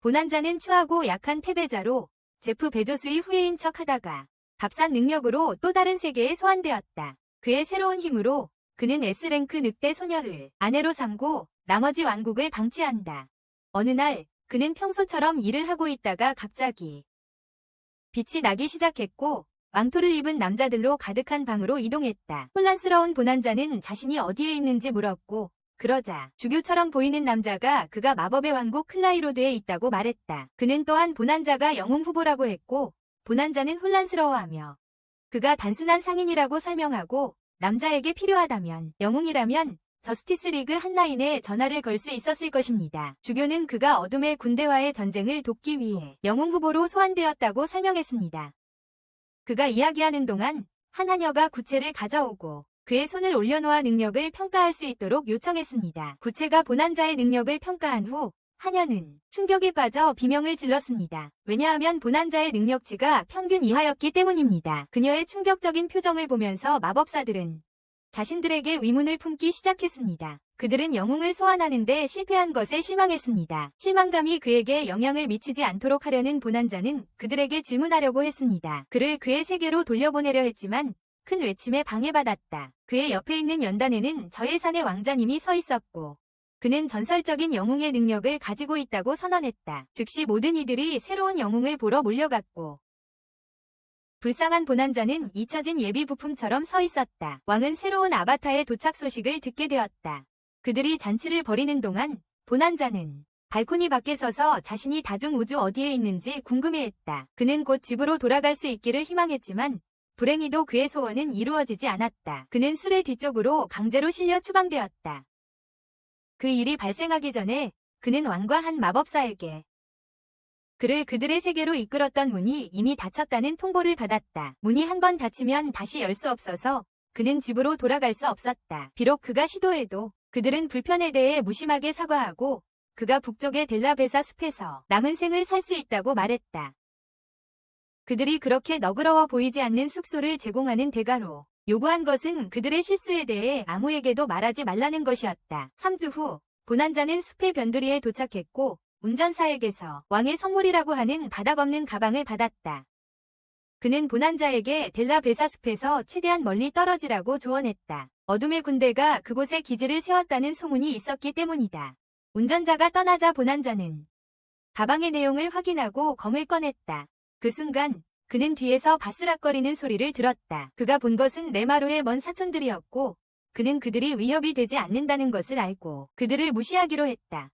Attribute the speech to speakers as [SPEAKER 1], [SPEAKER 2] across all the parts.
[SPEAKER 1] 보난자는 추하고 약한 패배자로 제프 베조스의 후예인 척하다가 값싼 능력으로 또 다른 세계에 소환되었다. 그의 새로운 힘으로 그는 S랭크 늑대 소녀를 아내로 삼고 나머지 왕국을 방치한다. 어느 날 그는 평소처럼 일을 하고 있다가 갑자기 빛이 나기 시작했고 왕토를 입은 남자들로 가득한 방으로 이동했다. 혼란스러운 보난자는 자신이 어디에 있는지 물었고 그러자 주교처럼 보이는 남자가 그가 마법의 왕국 클라이로드에 있다고 말했다. 그는 또한 보난자가 영웅 후보라고 했고 보난자는 혼란스러워하며 그가 단순한 상인이라고 설명하고 남자에게 필요하다면 영웅이라면 저스티스 리그 한라인에 전화를 걸 수 있었을 것입니다. 주교는 그가 어둠의 군대와의 전쟁을 돕기 위해 영웅 후보로 소환되었다고 설명했습니다. 그가 이야기하는 동안 한 하녀가 구체를 가져오고 그의 손을 올려놓아 능력을 평가할 수 있도록 요청했습니다. 구체가 보난자의 능력을 평가한 후 하녀는 충격에 빠져 비명을 질렀습니다. 왜냐하면 보난자의 능력치가 평균 이하였기 때문입니다. 그녀의 충격적인 표정을 보면서 마법사들은 자신들에게 의문을 품기 시작했습니다. 그들은 영웅을 소환하는데 실패한 것에 실망했습니다. 실망감이 그에게 영향을 미치지 않도록 하려는 보난자는 그들에게 질문하려고 했습니다. 그를 그의 세계로 돌려보내려 했지만 큰 외침에 방해받았다. 그의 옆에 있는 연단에는 저예산의 왕자님이 서 있었고 그는 전설적인 영웅의 능력을 가지고 있다고 선언했다. 즉시 모든 이들이 새로운 영웅을 보러 몰려갔고 불쌍한 보난자는 잊혀진 예비 부품처럼 서 있었다. 왕은 새로운 아바타의 도착 소식을 듣게 되었다. 그들이 잔치를 벌이는 동안 보난자는 발코니 밖에 서서 자신이 다중우주 어디에 있는지 궁금해했다. 그는 곧 집으로 돌아갈 수 있기를 희망했지만 불행히도 그의 소원은 이루어지지 않았다. 그는 술의 뒤쪽으로 강제로 실려 추방되었다. 그 일이 발생하기 전에 그는 왕과 한 마법사에게 그를 그들의 세계로 이끌었던 문이 이미 닫혔다는 통보를 받았다. 문이 한 번 닫히면 다시 열 수 없어서 그는 집으로 돌아갈 수 없었다. 비록 그가 시도해도 그들은 불편에 대해 무심하게 사과하고 그가 북쪽의 델라베사 숲에서 남은 생을 살 수 있다고 말했다. 그들이 그렇게 너그러워 보이지 않는 숙소를 제공하는 대가로 요구한 것은 그들의 실수에 대해 아무에게도 말하지 말라는 것이었다. 3주 후 보난자는 숲의 변두리에 도착했고 운전사에게서 왕의 선물이라고 하는 바닥 없는 가방을 받았다. 그는 보난자에게 델라베사 숲에서 최대한 멀리 떨어지라고 조언했다. 어둠의 군대가 그곳에 기지를 세웠다는 소문이 있었기 때문이다. 운전자가 떠나자 보난자는 가방의 내용을 확인하고 검을 꺼냈다. 그 순간 그는 뒤에서 바스락거리는 소리를 들었다. 그가 본 것은 네마로의 먼 사촌들이었고 그는 그들이 위협이 되지 않는다는 것을 알고 그들을 무시하기로 했다.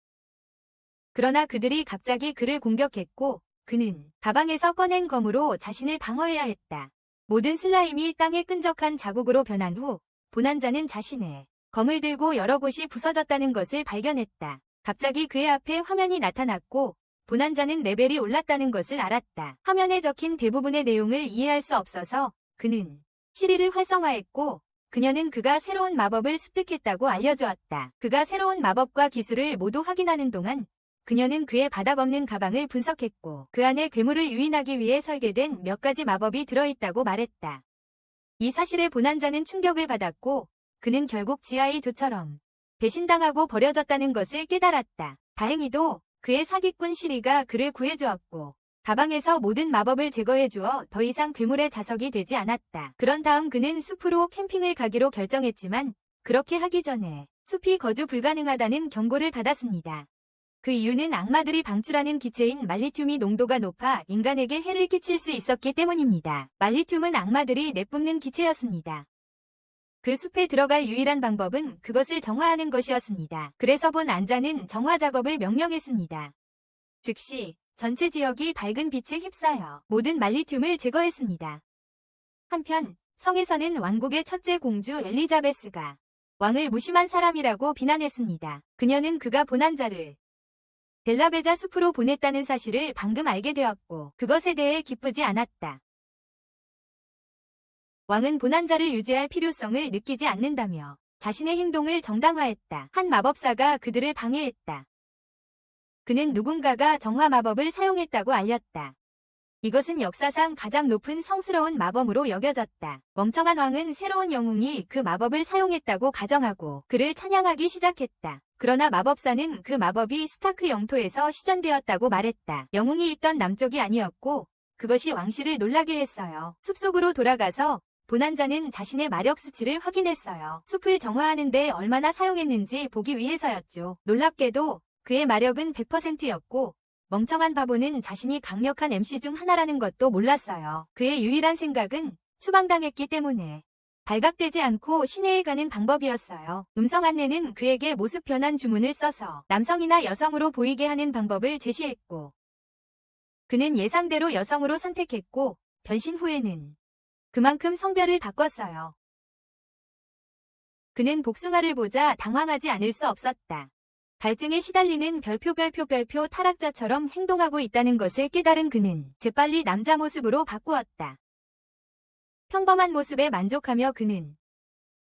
[SPEAKER 1] 그러나 그들이 갑자기 그를 공격했고 그는 가방에서 꺼낸 검으로 자신을 방어해야 했다. 모든 슬라임이 땅에 끈적한 자국으로 변한 후 보난자는 자신의 검을 들고 여러 곳이 부서졌다는 것을 발견했다. 갑자기 그의 앞에 화면이 나타났고 보난자는 레벨이 올랐다는 것을 알았다. 화면에 적힌 대부분의 내용을 이해할 수 없어서 그는 시리를 활성화했고 그녀는 그가 새로운 마법을 습득했다고 알려주었다. 그가 새로운 마법과 기술을 모두 확인하는 동안 그녀는 그의 바닥 없는 가방을 분석했고 그 안에 괴물을 유인하기 위해 설계된 몇 가지 마법이 들어있다고 말했다. 이 사실에 보난자는 충격을 받았고 그는 결국 지하의 조처럼 배신당하고 버려졌다는 것을 깨달았다. 다행히도 그의 사기꾼 시리가 그를 구해주었고 가방에서 모든 마법을 제거해주어 더 이상 괴물의 자석이 되지 않았다. 그런 다음 그는 숲으로 캠핑을 가기로 결정했지만 그렇게 하기 전에 숲이 거주 불가능하다는 경고를 받았습니다. 그 이유는 악마들이 방출하는 기체인 말리튬이 농도가 높아 인간에게 해를 끼칠 수 있었기 때문입니다. 말리튬은 악마들이 내뿜는 기체였습니다. 그 숲에 들어갈 유일한 방법은 그것을 정화하는 것이었습니다. 그래서 본 안자는 정화 작업을 명령했습니다. 즉시 전체 지역이 밝은 빛에 휩싸여 모든 말리튬을 제거했습니다. 한편 성에서는 왕국의 첫째 공주 엘리자베스가 왕을 무심한 사람이라고 비난했습니다. 그녀는 그가 보난자를 델라베자 숲으로 보냈다는 사실을 방금 알게 되었고 그것에 대해 기쁘지 않았다. 왕은 보난자를 유지할 필요성을 느끼지 않는다며 자신의 행동을 정당화했다. 한 마법사가 그들을 방해했다. 그는 누군가가 정화 마법을 사용했다고 알렸다. 이것은 역사상 가장 높은 성스러운 마법으로 여겨졌다. 멍청한 왕은 새로운 영웅이 그 마법을 사용했다고 가정하고 그를 찬양하기 시작했다. 그러나 마법사는 그 마법이 스타크 영토에서 시전되었다고 말했다. 영웅이 있던 남쪽이 아니었고 그것이 왕실을 놀라게 했어요. 숲속으로 돌아가서 보난자는 자신의 마력 수치를 확인했어요. 숲을 정화하는 데 얼마나 사용했는지 보기 위해서였죠. 놀랍게도 그의 마력은 100%였고 멍청한 바보는 자신이 강력한 MC 중 하나라는 것도 몰랐어요. 그의 유일한 생각은 추방당했기 때문에 발각되지 않고 시내에 가는 방법이었어요. 음성 안내는 그에게 모습 변환 주문을 써서 남성이나 여성으로 보이게 하는 방법을 제시했고 그는 예상대로 여성으로 선택했고 변신 후에는 그만큼 성별을 바꿨어요. 그는 복숭아를 보자 당황하지 않을 수 없었다. 갈증에 시달리는 별표 타락자처럼 행동하고 있다는 것을 깨달은 그는 재빨리 남자 모습으로 바꾸었다. 평범한 모습에 만족하며 그는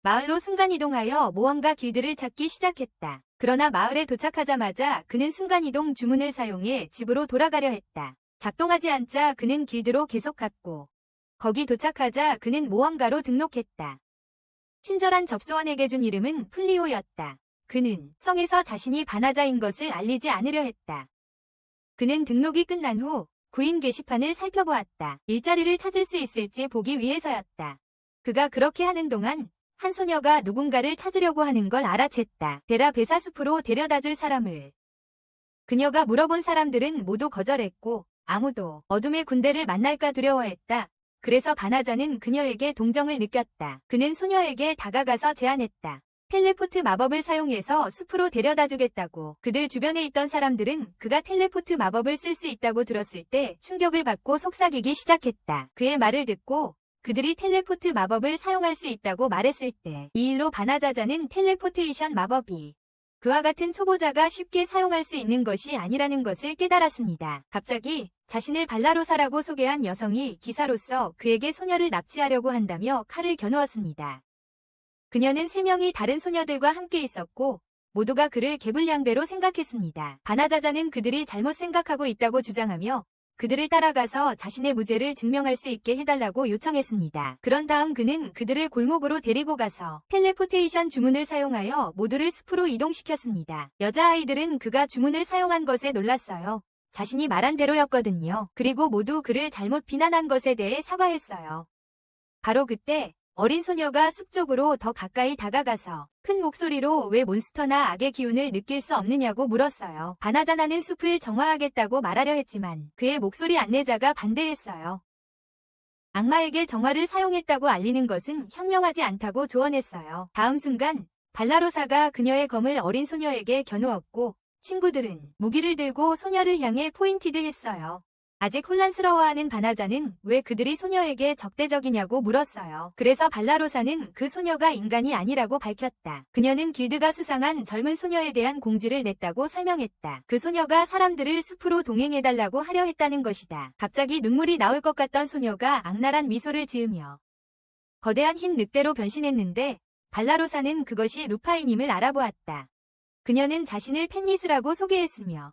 [SPEAKER 1] 마을로 순간이동하여 모험가 길드를 찾기 시작했다. 그러나 마을에 도착하자마자 그는 순간이동 주문을 사용해 집으로 돌아가려 했다. 작동하지 않자 그는 길드로 계속 갔고 거기 도착하자 그는 모험가로 등록했다. 친절한 접수원에게 준 이름은 플리오였다. 그는 성에서 자신이 반하자인 것을 알리지 않으려 했다. 그는 등록이 끝난 후 구인 게시판을 살펴보았다. 일자리를 찾을 수 있을지 보기 위해서였다. 그가 그렇게 하는 동안 한 소녀가 누군가를 찾으려고 하는 걸 알아챘다. 데라 베사숲으로 데려다줄 사람을. 그녀가 물어본 사람들은 모두 거절했고 아무도 어둠의 군대를 만날까 두려워했다. 그래서 반하자는 그녀에게 동정을 느꼈다. 그는 소녀에게 다가가서 제안했다. 텔레포트 마법을 사용해서 숲으로 데려다주겠다고. 그들 주변에 있던 사람들은 그가 텔레포트 마법을 쓸 수 있다고 들었을 때 충격을 받고 속삭이기 시작했다. 그의 말을 듣고 그들이 텔레포트 마법을 사용할 수 있다고 말했을 때 이 일로 반하자자는 텔레포테이션 마법이 그와 같은 초보자가 쉽게 사용할 수 있는 것이 아니라는 것을 깨달았습니다. 갑자기 자신을 발라로사라고 소개한 여성이 기사로서 그에게 소녀를 납치하려고 한다며 칼을 겨누었습니다. 그녀는 3명이 다른 소녀들과 함께 있었고 모두가 그를 개불량배로 생각했습니다. 반하자자는 그들이 잘못 생각하고 있다고 주장하며 그들을 따라가서 자신의 무죄를 증명할 수 있게 해달라고 요청했습니다. 그런 다음 그는 그들을 골목으로 데리고 가서 텔레포테이션 주문을 사용하여 모두를 숲으로 이동시켰습니다. 여자아이들은 그가 주문을 사용한 것에 놀랐어요. 자신이 말한 대로였거든요. 그리고 모두 그를 잘못 비난한 것에 대해 사과했어요. 바로 그때 어린 소녀가 숲 쪽으로 더 가까이 다가가서 큰 목소리로 왜 몬스터나 악의 기운을 느낄 수 없느냐고 물었어요. 반하자나는 숲을 정화하겠다고 말하려 했지만 그의 목소리 안내자가 반대했어요. 악마에게 정화를 사용했다고 알리는 것은 현명하지 않다고 조언했어요. 다음 순간 발라로사가 그녀의 검을 어린 소녀에게 겨누었고 친구들은 무기를 들고 소녀를 향해 포인티드했어요. 아직 혼란스러워하는 반하자는 왜 그들이 소녀에게 적대적이냐고 물었어요. 그래서 발라로사는 그 소녀가 인간이 아니라고 밝혔다. 그녀는 길드가 수상한 젊은 소녀에 대한 공지를 냈다고 설명했다. 그 소녀가 사람들을 숲으로 동행해달라고 하려 했다는 것이다. 갑자기 눈물이 나올 것 같던 소녀가 악랄한 미소를 지으며 거대한 흰 늑대로 변신했는데 발라로사는 그것이 루파인임을 알아보았다. 그녀는 자신을 펜니스라고 소개했으며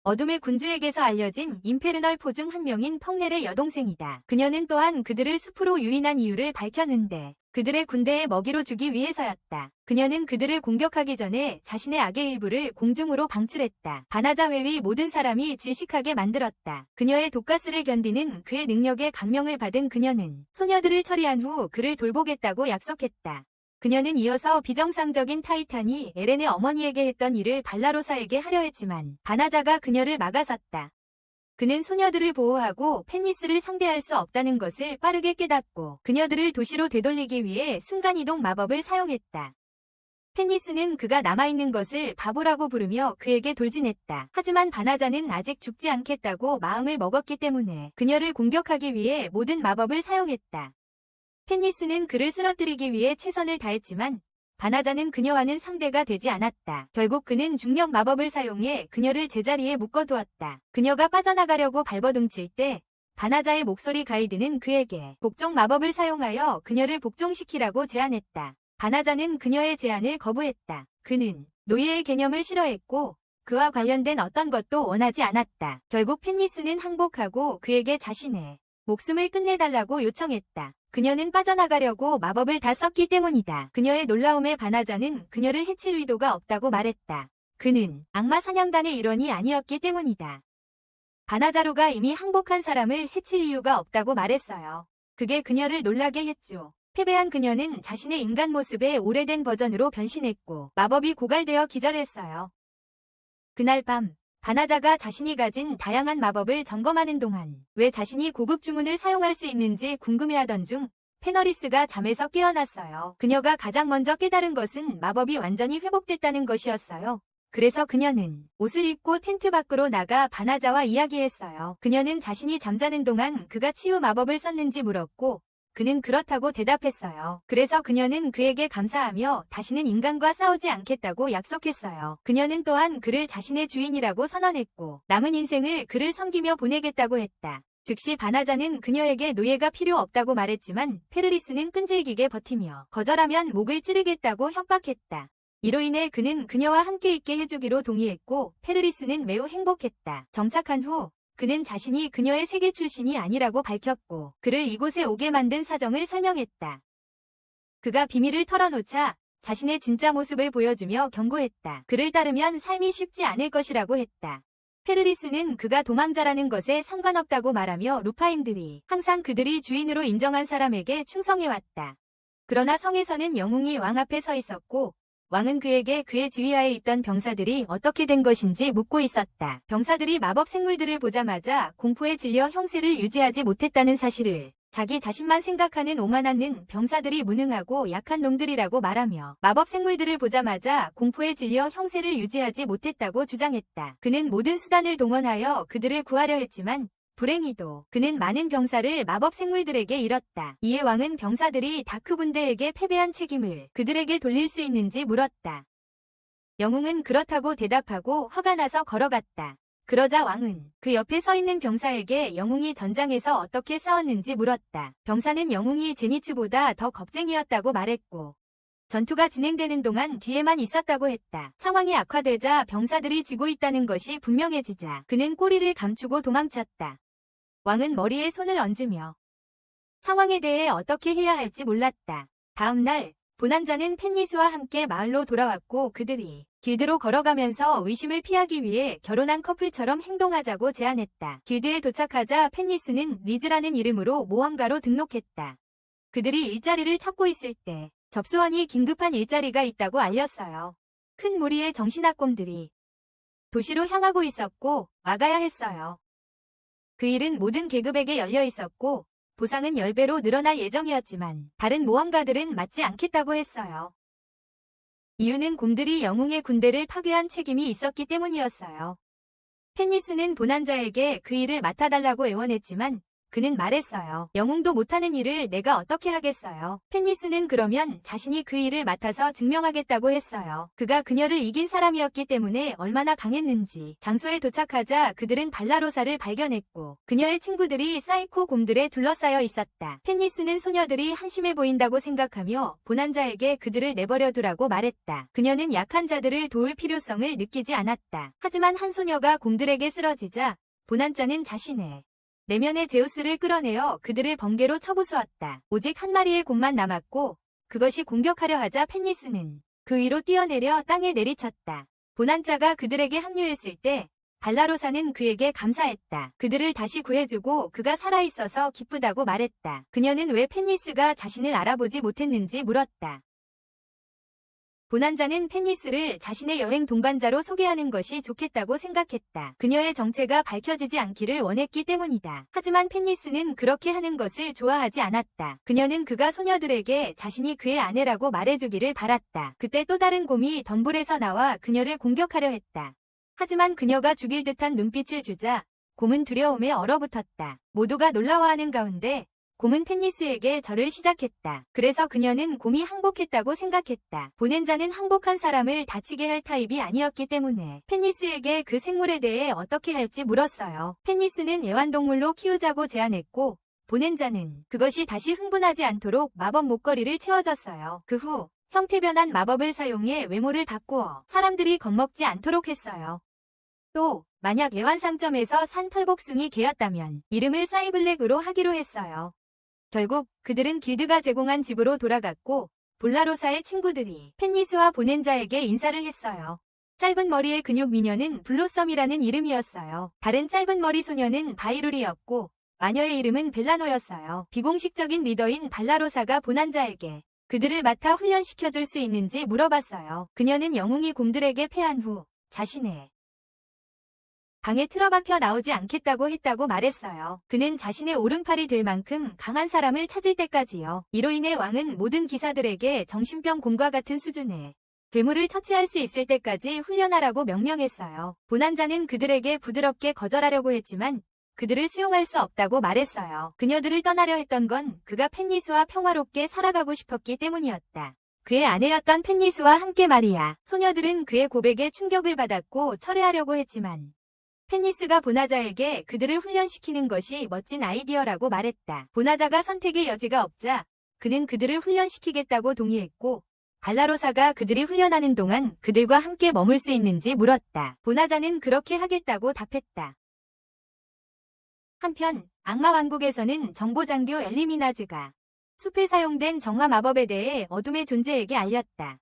[SPEAKER 1] 어둠의 군주에게서 알려진 임페르널 포 중 한 명인 펑넬의 여동생이다. 그녀는 또한 그들을 숲으로 유인한 이유를 밝혔는데 그들의 군대에 먹이로 주기 위해서였다. 그녀는 그들을 공격하기 전에 자신의 악의 일부를 공중으로 방출했다. 반하자 외의 모든 사람이 질식하게 만들었다. 그녀의 독가스를 견디는 그의 능력에 감명을 받은 그녀는 소녀들을 처리한 후 그를 돌보겠다고 약속했다. 그녀는 이어서 비정상적인 타이탄이 에렌의 어머니에게 했던 일을 발라로사에게 하려 했지만 반하자가 그녀를 막아섰다. 그는 소녀들을 보호하고 펜니스를 상대할 수 없다는 것을 빠르게 깨닫고 그녀들을 도시로 되돌리기 위해 순간이동 마법을 사용했다. 펜니스는 그가 남아있는 것을 바보라고 부르며 그에게 돌진했다. 하지만 반하자는 아직 죽지 않겠다고 마음을 먹었기 때문에 그녀를 공격하기 위해 모든 마법을 사용했다. 펜니스는 그를 쓰러뜨리기 위해 최선을 다했지만 반하자는 그녀와는 상대가 되지 않았다. 결국 그는 중력 마법을 사용해 그녀를 제자리에 묶어두었다. 그녀가 빠져나가려고 발버둥칠 때 반하자의 목소리 가이드는 그에게 복종 마법을 사용하여 그녀를 복종시키라고 제안했다. 반하자는 그녀의 제안을 거부했다. 그는 노예의 개념을 싫어했고 그와 관련된 어떤 것도 원하지 않았다. 결국 펜리스는 항복하고 그에게 자신의 목숨을 끝내달라고 요청했다. 그녀는 빠져나가려고 마법을 다 썼기 때문이다. 그녀의 놀라움에 반하자는 그녀를 해칠 의도가 없다고 말했다. 그는 악마 사냥단의 일원이 아니었기 때문이다. 바나자루가 이미 항복한 사람을 해칠 이유가 없다고 말했어요. 그게 그녀를 놀라게 했죠. 패배한 그녀는 자신의 인간 모습의 오래된 버전으로 변신했고 마법이 고갈되어 기절했어요. 그날 밤 바나자가 자신이 가진 다양한 마법을 점검하는 동안 왜 자신이 고급 주문을 사용할 수 있는지 궁금해하던 중 페너리스가 잠에서 깨어났어요. 그녀가 가장 먼저 깨달은 것은 마법이 완전히 회복됐다는 것이었어요. 그래서 그녀는 옷을 입고 텐트 밖으로 나가 바나자와 이야기했어요. 그녀는 자신이 잠자는 동안 그가 치유 마법을 썼는지 물었고 그는 그렇다고 대답했어요. 그래서 그녀는 그에게 감사하며 다시는 인간과 싸우지 않겠다고 약속했어요. 그녀는 또한 그를 자신의 주인이라고 선언했고 남은 인생을 그를 섬기며 보내겠다고 했다. 즉시 바나자는 그녀에게 노예가 필요 없다고 말했지만 페르리스는 끈질기게 버티며 거절하면 목을 찌르겠다고 협박했다. 이로 인해 그는 그녀와 함께 있게 해주기로 동의했고 페르리스는 매우 행복했다. 정착한 후 그는 자신이 그녀의 세계 출신이 아니라고 밝혔고 그를 이곳에 오게 만든 사정을 설명했다. 그가 비밀을 털어놓자 자신의 진짜 모습을 보여주며 경고했다. 그를 따르면 삶이 쉽지 않을 것이라고 했다. 페르리스는 그가 도망자라는 것에 상관없다고 말하며 루파인들이 항상 그들이 주인으로 인정한 사람에게 충성해왔다. 그러나 성에서는 영웅이 왕 앞에 서 있었고 왕은 그에게 그의 지휘하에 있던 병사들이 어떻게 된 것인지 묻고 있었다. 병사들이 마법 생물들을 보자마자 공포에 질려 형세를 유지하지 못했다는 사실을 자기 자신만 생각하는 오만한 병사들이 무능하고 약한 놈들이라고 말하며 마법 생물들을 보자마자 공포에 질려 형세를 유지하지 못했다고 주장했다. 그는 모든 수단을 동원하여 그들을 구하려 했지만 불행히도 그는 많은 병사를 마법 생물들에게 잃었다. 이에 왕은 병사들이 다크 군대에게 패배한 책임을 그들에게 돌릴 수 있는지 물었다. 영웅은 그렇다고 대답하고 화가 나서 걸어갔다. 그러자 왕은 그 옆에 서 있는 병사에게 영웅이 전장에서 어떻게 싸웠는지 물었다. 병사는 영웅이 제니츠보다 더 겁쟁이였다고 말했고 전투가 진행되는 동안 뒤에만 있었다고 했다. 상황이 악화되자 병사들이 지고 있다는 것이 분명해지자 그는 꼬리를 감추고 도망쳤다. 왕은 머리에 손을 얹으며 상황에 대해 어떻게 해야 할지 몰랐다. 다음 날 보난자는 펜리스와 함께 마을로 돌아왔고 그들이 길드로 걸어가면서 의심을 피하기 위해 결혼한 커플처럼 행동하자고 제안했다. 길드에 도착하자 펜리스는 리즈라는 이름으로 모험가로 등록했다. 그들이 일자리를 찾고 있을 때 접수원이 긴급한 일자리가 있다고 알렸어요. 큰 무리의 정신학곰들이 도시로 향하고 있었고 막아야 했어요. 그 일은 모든 계급에게 열려 있었고 보상은 10배로 늘어날 예정이었지만 다른 모험가들은 맞지 않겠다고 했어요. 이유는 곰들이 영웅의 군대를 파괴한 책임이 있었기 때문이었어요. 펜리스는 보난자에게 그 일을 맡아달라고 애원했지만 그는 말했어요. 영웅도 못하는 일을 내가 어떻게 하겠어요. 펜리스는 그러면 자신이 그 일을 맡아서 증명하겠다고 했어요. 그가 그녀를 이긴 사람이었기 때문에 얼마나 강했는지. 장소에 도착하자 그들은 발라로사를 발견했고 그녀의 친구들이 사이코 곰들에 둘러싸여 있었다. 펜리스는 소녀들이 한심해 보인다고 생각하며 보난자에게 그들을 내버려 두라고 말했다. 그녀는 약한 자들을 도울 필요성을 느끼지 않았다. 하지만 한 소녀가 곰들에게 쓰러지자 보난자는 자신의 내면의 제우스를 끌어내어 그들을 번개로 쳐부수었다. 오직 한 마리의 곰만 남았고 그것이 공격하려 하자 펜리스는 그 위로 뛰어내려 땅에 내리쳤다. 보난자가 그들에게 합류했을 때 발라로사는 그에게 감사했다. 그들을 다시 구해주고 그가 살아있어서 기쁘다고 말했다. 그녀는 왜 펜리스가 자신을 알아보지 못했는지 물었다. 보난자는 펜리스를 자신의 여행 동반자로 소개하는 것이 좋겠다고 생각했다. 그녀의 정체가 밝혀지지 않기를 원했기 때문이다. 하지만 펜리스는 그렇게 하는 것을 좋아하지 않았다. 그녀는 그가 소녀들에게 자신이 그의 아내라고 말해주기를 바랐다. 그때 또 다른 곰이 덤불에서 나와 그녀를 공격하려 했다. 하지만 그녀가 죽일 듯한 눈빛을 주자 곰은 두려움에 얼어붙었다. 모두가 놀라워하는 가운데 곰은 펜리스에게 절을 시작했다. 그래서 그녀는 곰이 항복했다고 생각했다. 보낸 자는 항복한 사람을 다치게 할 타입이 아니었기 때문에 펜리스에게 그 생물에 대해 어떻게 할지 물었어요. 펜리스는 애완동물로 키우자고 제안했고 보낸 자는 그것이 다시 흥분하지 않도록 마법 목걸이를 채워줬어요. 그 후 형태 변한 마법을 사용해 외모를 바꾸어 사람들이 겁먹지 않도록 했어요. 또 만약 애완상점에서 산 털복숭이 개였다면 이름을 사이블랙으로 하기로 했어요. 결국 그들은 길드가 제공한 집으로 돌아갔고 볼라로사의 친구들이 펜니스와 보넨자에게 인사를 했어요. 짧은 머리의 근육 미녀는 블로썸이라는 이름이었어요. 다른 짧은 머리 소녀는 바이룰이었고 마녀의 이름은 벨라노였어요. 비공식적인 리더인 발라로사가 보난자에게 그들을 맡아 훈련시켜줄 수 있는지 물어봤어요. 그녀는 영웅이 곰들에게 패한 후 자신의 방에 틀어박혀 나오지 않겠다고 했다고 말했어요. 그는 자신의 오른팔이 될 만큼 강한 사람을 찾을 때까지요. 이로 인해 왕은 모든 기사들에게 정신병 곰과 같은 수준의 괴물을 처치할 수 있을 때까지 훈련하라고 명령했어요. 보난자는 그들에게 부드럽게 거절하려고 했지만 그들을 수용할 수 없다고 말했어요. 그녀들을 떠나려 했던 건 그가 펜니스와 평화롭게 살아가고 싶었기 때문이었다. 그의 아내였던 펜니스와 함께 말이야. 소녀들은 그의 고백에 충격을 받았고 철회하려고 했지만 펜니스가 보나자에게 그들을 훈련시키는 것이 멋진 아이디어라고 말했다. 보나자가 선택의 여지가 없자 그는 그들을 훈련시키겠다고 동의했고 발라로사가 그들이 훈련하는 동안 그들과 함께 머물 수 있는지 물었다. 보나자는 그렇게 하겠다고 답했다. 한편 악마 왕국에서는 정보장교 엘리미나즈가 숲에 사용된 정화 마법에 대해 어둠의 존재에게 알렸다.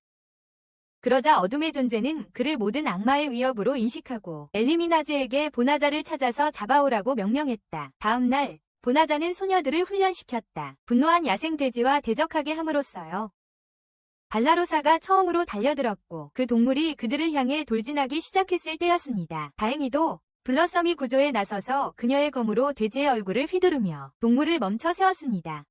[SPEAKER 1] 그러자 어둠의 존재는 그를 모든 악마의 위협으로 인식하고 엘리미나즈에게 보나자를 찾아서 잡아오라고 명령했다. 다음 날 보나자는 소녀들을 훈련시켰다. 분노한 야생 돼지와 대적하게 함으로써요. 발라로사가 처음으로 달려들었고 그 동물이 그들을 향해 돌진하기 시작했을 때였습니다. 다행히도 블러썸이 구조에 나서서 그녀의 검으로 돼지의 얼굴을 휘두르며 동물을 멈춰 세웠습니다.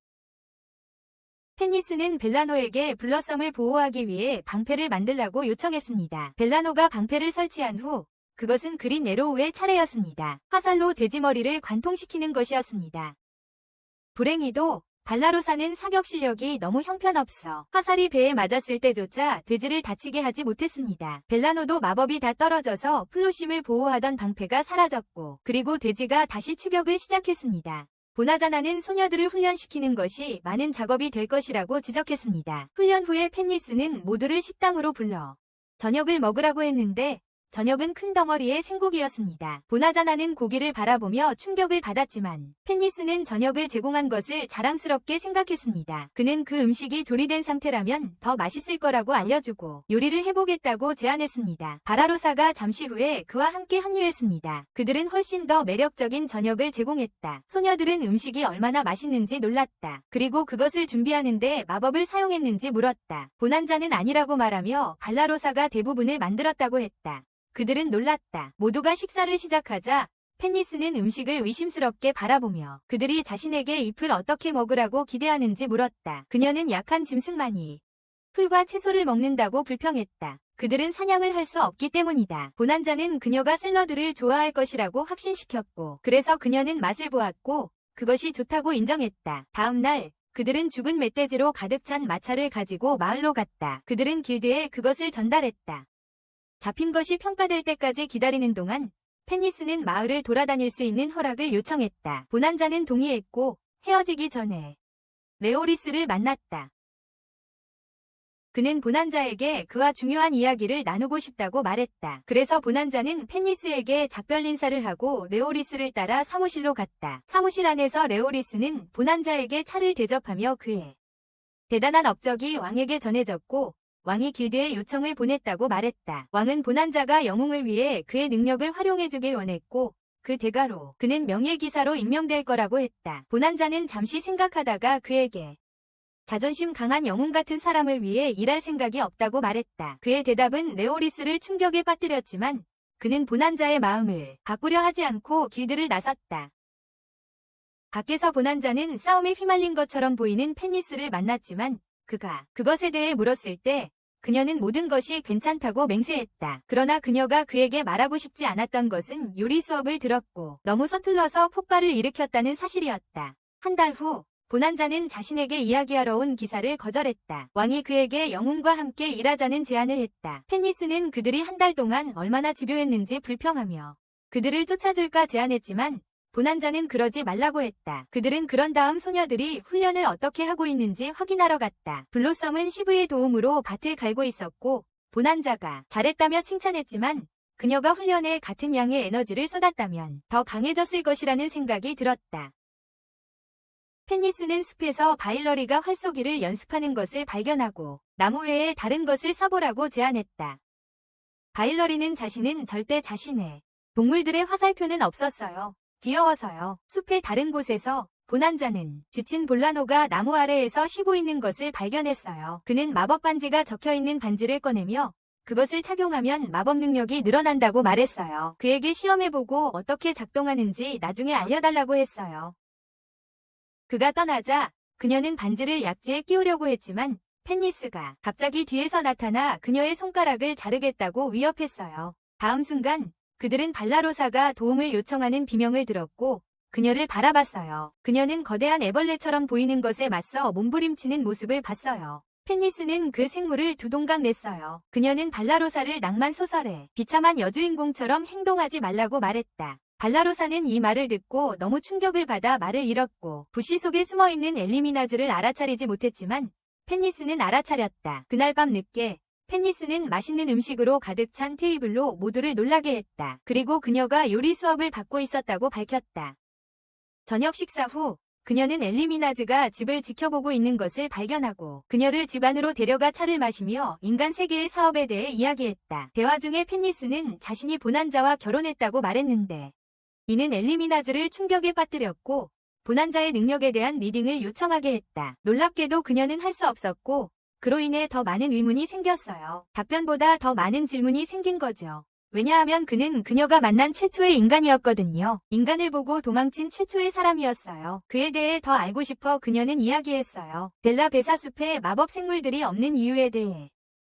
[SPEAKER 1] 펜니스는 벨라노에게 블러썸을 보호하기 위해 방패를 만들라고 요청했습니다. 벨라노가 방패를 설치한 후 그것은 그린 에로우의 차례였습니다. 화살로 돼지 머리를 관통시키는 것이었습니다. 불행히도 발라로사는 사격 실력이 너무 형편없어 화살이 배에 맞았을 때조차 돼지를 다치게 하지 못했습니다. 벨라노도 마법이 다 떨어져서 플로심을 보호하던 방패가 사라졌고 그리고 돼지가 다시 추격을 시작했습니다. 보나자나는 소녀들을 훈련시키는 것이 많은 작업이 될 것이라고 지적했습니다. 훈련 후에 펜니스는 모두를 식당으로 불러 저녁을 먹으라고 했는데 저녁은 큰 덩어리의 생고기였습니다. 보나자나는 고기를 바라보며 충격을 받았지만 펜니스는 저녁을 제공한 것을 자랑스럽게 생각했습니다. 그는 그 음식이 조리된 상태라면 더 맛있을 거라고 알려주고 요리를 해보겠다고 제안했습니다. 바라로사가 잠시 후에 그와 함께 합류했습니다. 그들은 훨씬 더 매력적인 저녁을 제공했다. 소녀들은 음식이 얼마나 맛있는지 놀랐다. 그리고 그것을 준비하는데 마법을 사용했는지 물었다. 보난자는 아니라고 말하며 발라로사가 대부분을 만들었다고 했다. 그들은 놀랐다. 모두가 식사를 시작하자 펜니스는 음식을 의심스럽게 바라보며 그들이 자신에게 잎을 어떻게 먹으라고 기대하는지 물었다. 그녀는 약한 짐승만이 풀과 채소를 먹는다고 불평했다. 그들은 사냥을 할 수 없기 때문이다. 보난자는 그녀가 샐러드를 좋아할 것이라고 확신시켰고 그래서 그녀는 맛을 보았고 그것이 좋다고 인정했다. 다음 날 그들은 죽은 멧돼지로 가득 찬 마차를 가지고 마을로 갔다. 그들은 길드에 그것을 전달했다. 잡힌 것이 평가될 때까지 기다리는 동안 펜니스는 마을을 돌아다닐 수 있는 허락을 요청했다. 보난자는 동의했고 헤어지기 전에 레오리스를 만났다. 그는 보난자에게 그와 중요한 이야기를 나누고 싶다고 말했다. 그래서 보난자는 펜니스에게 작별 인사를 하고 레오리스를 따라 사무실로 갔다. 사무실 안에서 레오리스는 보난자에게 차를 대접하며 그의 대단한 업적이 왕에게 전해졌고 왕이 길드에 요청을 보냈다고 말했다. 왕은 보난자가 영웅을 위해 그의 능력을 활용해주길 원했고 그 대가로 그는 명예기사로 임명될 거라고 했다. 보난자는 잠시 생각하다가 그에게 자존심 강한 영웅 같은 사람을 위해 일할 생각이 없다고 말했다. 그의 대답은 레오리스를 충격에 빠뜨렸지만 그는 보난자의 마음을 바꾸려 하지 않고 길드를 나섰다. 밖에서 보난자는 싸움에 휘말린 것처럼 보이는 펜니스를 만났지만 그가 그것에 대해 물었을 때 그녀는 모든 것이 괜찮다고 맹세했다. 그러나 그녀가 그에게 말하고 싶지 않았던 것은 요리 수업을 들었고 너무 서툴러서 폭발을 일으켰다는 사실이었다. 한 달 후 보난자는 자신에게 이야기하러 온 기사를 거절했다. 왕이 그에게 영웅과 함께 일하자는 제안을 했다. 펜니스는 그들이 한 달 동안 얼마나 집요했는지 불평하며 그들을 쫓아줄까 제안했지만 보난자는 그러지 말라고 했다. 그들은 그런 다음 소녀들이 훈련을 어떻게 하고 있는지 확인하러 갔다. 블로썸은 시브의 도움으로 밭을 갈고 있었고 보난자가 잘했다며 칭찬했지만 그녀가 훈련에 같은 양의 에너지를 쏟았다면 더 강해졌을 것이라는 생각이 들었다. 펜니스는 숲에서 바일러리가 활쏘기를 연습하는 것을 발견하고 나무 외에 다른 것을 써보라고 제안했다. 바일러리는 자신은 절대 자신의 동물들의 화살표는 없었어요. 귀여워서요. 숲의 다른 곳에서 보난자는 지친 볼라노가 나무 아래에서 쉬고 있는 것을 발견했어요. 그는 마법 반지가 적혀있는 반지를 꺼내며 그것을 착용하면 마법 능력이 늘어난다고 말했어요. 그에게 시험해보고 어떻게 작동하는지 나중에 알려달라고 했어요. 그가 떠나자 그녀는 반지를 약지에 끼우려고 했지만 펜니스가 갑자기 뒤에서 나타나 그녀의 손가락을 자르겠다고 위협했어요. 다음 순간 그들은 발라로사가 도움을 요청하는 비명을 들었고 그녀를 바라봤어요. 그녀는 거대한 애벌레처럼 보이는 것에 맞서 몸부림치는 모습을 봤어요. 펜니스는 그 생물을 두 동강 냈어요. 그녀는 발라로사를 낭만 소설의 비참한 여주인공처럼 행동하지 말라고 말했다. 발라로사는 이 말을 듣고 너무 충격을 받아 말을 잃었고 부시 속에 숨어있는 엘리미나즈를 알아차리지 못했지만 펜니스는 알아차렸다. 그날 밤 늦게 펜니스는 맛있는 음식으로 가득 찬 테이블로 모두를 놀라게 했다. 그리고 그녀가 요리 수업을 받고 있었다고 밝혔다. 저녁 식사 후 그녀는 엘리미나즈가 집을 지켜보고 있는 것을 발견하고 그녀를 집 안으로 데려가 차를 마시며 인간 세계의 사업에 대해 이야기했다. 대화 중에 펜니스는 자신이 보난자와 결혼했다고 말했는데 이는 엘리미나즈를 충격에 빠뜨렸고 보난자의 능력에 대한 리딩을 요청하게 했다. 놀랍게도 그녀는 할 수 없었고 그로 인해 더 많은 의문이 생겼어요. 답변보다 더 많은 질문이 생긴 거죠. 왜냐하면 그는 그녀가 만난 최초의 인간이었거든요. 인간을 보고 도망친 최초의 사람이었어요. 그에 대해 더 알고 싶어 그녀는 이야기했어요. 델라 베사 숲에 마법 생물들이 없는 이유에 대해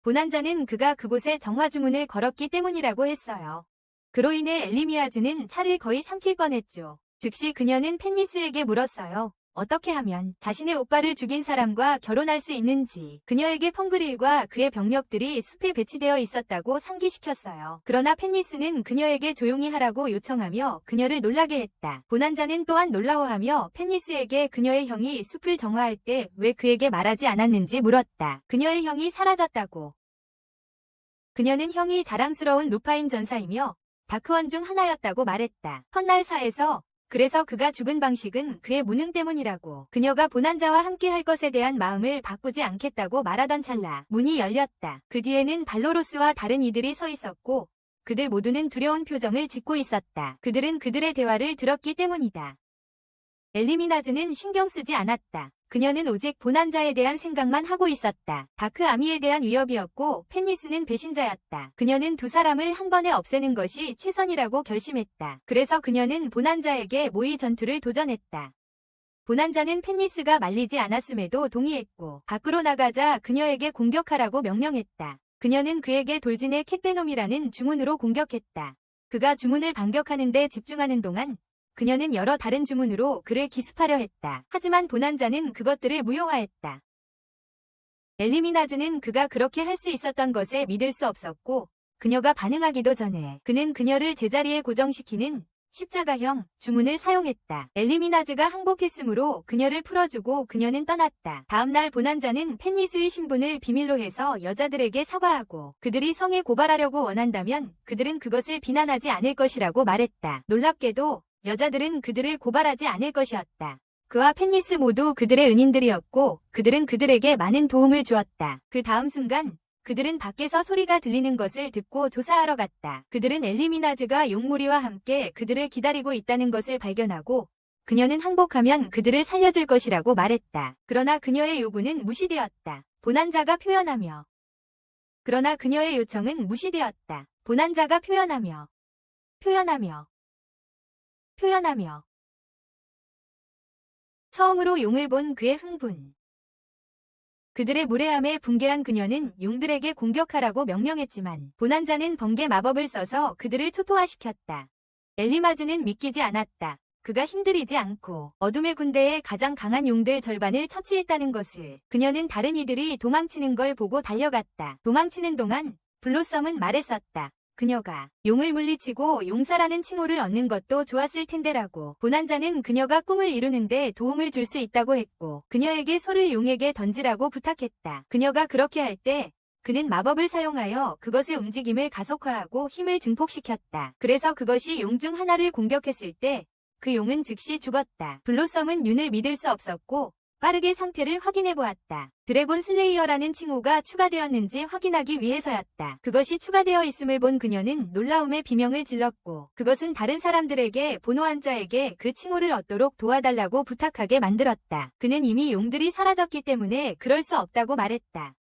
[SPEAKER 1] 보난자는 그가 그곳에 정화 주문을 걸었기 때문이라고 했어요. 그로 인해 엘리미아즈는 차를 거의 삼킬 뻔했죠. 즉시 그녀는 펜니스에게 물었어요. 어떻게 하면 자신의 오빠를 죽인 사람과 결혼할 수 있는지. 그녀에게 펑그릴과 그의 병력들이 숲에 배치되어 있었다고 상기시켰어요. 그러나 펜니스는 그녀에게 조용히 하라고 요청하며 그녀를 놀라게 했다. 보난자는 또한 놀라워하며 펜니스에게 그녀의 형이 숲을 정화할 때 왜 그에게 말하지 않았는지 물었다. 그녀의 형이 사라졌다고. 그녀는 형이 자랑스러운 루파인 전사이며 다크원 중 하나였다고 말했다. 헛날사에서 그래서 그가 죽은 방식은 그의 무능 때문이라고. 그녀가 보난자와 함께 할 것에 대한 마음을 바꾸지 않겠다고 말하던 찰나 문이 열렸다. 그 뒤에는 발로로스와 다른 이들이 서 있었고 그들 모두는 두려운 표정을 짓고 있었다. 그들은 그들의 대화를 들었기 때문이다. 엘리미나즈는 신경 쓰지 않았다. 그녀는 오직 보난자에 대한 생각만 하고 있었다. 다크 아미에 대한 위협이었고 펜니스는 배신자였다. 그녀는 두 사람을 한 번에 없애는 것이 최선이라고 결심했다. 그래서 그녀는 보난자에게 모의 전투를 도전했다. 보난자는 펜니스가 말리지 않았음에도 동의했고 밖으로 나가자 그녀에게 공격하라고 명령했다. 그녀는 그에게 돌진의 캣베놈이라는 주문으로 공격했다. 그가 주문을 반격하는 데 집중하는 동안 그녀는 여러 다른 주문으로 그를 기습하려 했다. 하지만 보난자는 그것들을 무효화했다. 엘리미나즈는 그가 그렇게 할 수 있었던 것에 믿을 수 없었고 그녀가 반응하기도 전에 그는 그녀를 제자리에 고정시키는 십자가형 주문을 사용했다. 엘리미나즈가 항복했으므로 그녀를 풀어주고 그녀는 떠났다. 다음날 보난자는 펜니스의 신분을 비밀로 해서 여자들에게 사과하고 그들이 성에 고발하려고 원한다면 그들은 그것을 비난하지 않을 것이라고 말했다. 놀랍게도 여자들은 그들을 고발하지 않을 것이었다. 그와 펜니스 모두 그들의 은인들이었고 그들은 그들에게 많은 도움을 주었다. 그 다음 순간 그들은 밖에서 소리가 들리는 것을 듣고 조사하러 갔다. 그들은 엘리미나즈가 용무리와 함께 그들을 기다리고 있다는 것을 발견하고 그녀는 항복하면 그들을 살려줄 것이라고 말했다. 그러나 그녀의 요구는 무시되었다. 보난자가 표현하며 그러나 그녀의 요청은 무시되었다. 보난자가 표현하며 처음으로 용을 본 그의 흥분. 그들의 무례함에 붕괴한 그녀는 용들에게 공격하라고 명령했지만 보난자는 번개 마법을 써서 그들을 초토화시켰다. 엘리마즈는 믿기지 않았다. 그가 힘들이지 않고 어둠의 군대의 가장 강한 용들 절반을 처치했다는 것을. 그녀는 다른 이들이 도망치는 걸 보고 달려갔다. 도망치는 동안 블로썸은 말했었다. 그녀가 용을 물리치고 용사라는 칭호를 얻는 것도 좋았을 텐데라고. 보난자는 그녀가 꿈을 이루는데 도움을 줄 수 있다고 했고 그녀에게 소를 용에게 던지라고 부탁했다. 그녀가 그렇게 할 때 그는 마법을 사용하여 그것의 움직임을 가속화하고 힘을 증폭시켰다. 그래서 그것이 용 중 하나를 공격했을 때 그 용은 즉시 죽었다. 블로썸은 윤을 믿을 수 없었고 빠르게 상태를 확인해보았다. 드래곤 슬레이어라는 칭호가 추가되었는지 확인하기 위해서였다. 그것이 추가되어 있음을 본 그녀는 놀라움에 비명을 질렀고 그것은 다른 사람들에게 보노한자에게 그 칭호를 얻도록 도와달라고 부탁하게 만들었다. 그는 이미 용들이 사라졌기 때문에 그럴 수 없다고 말했다.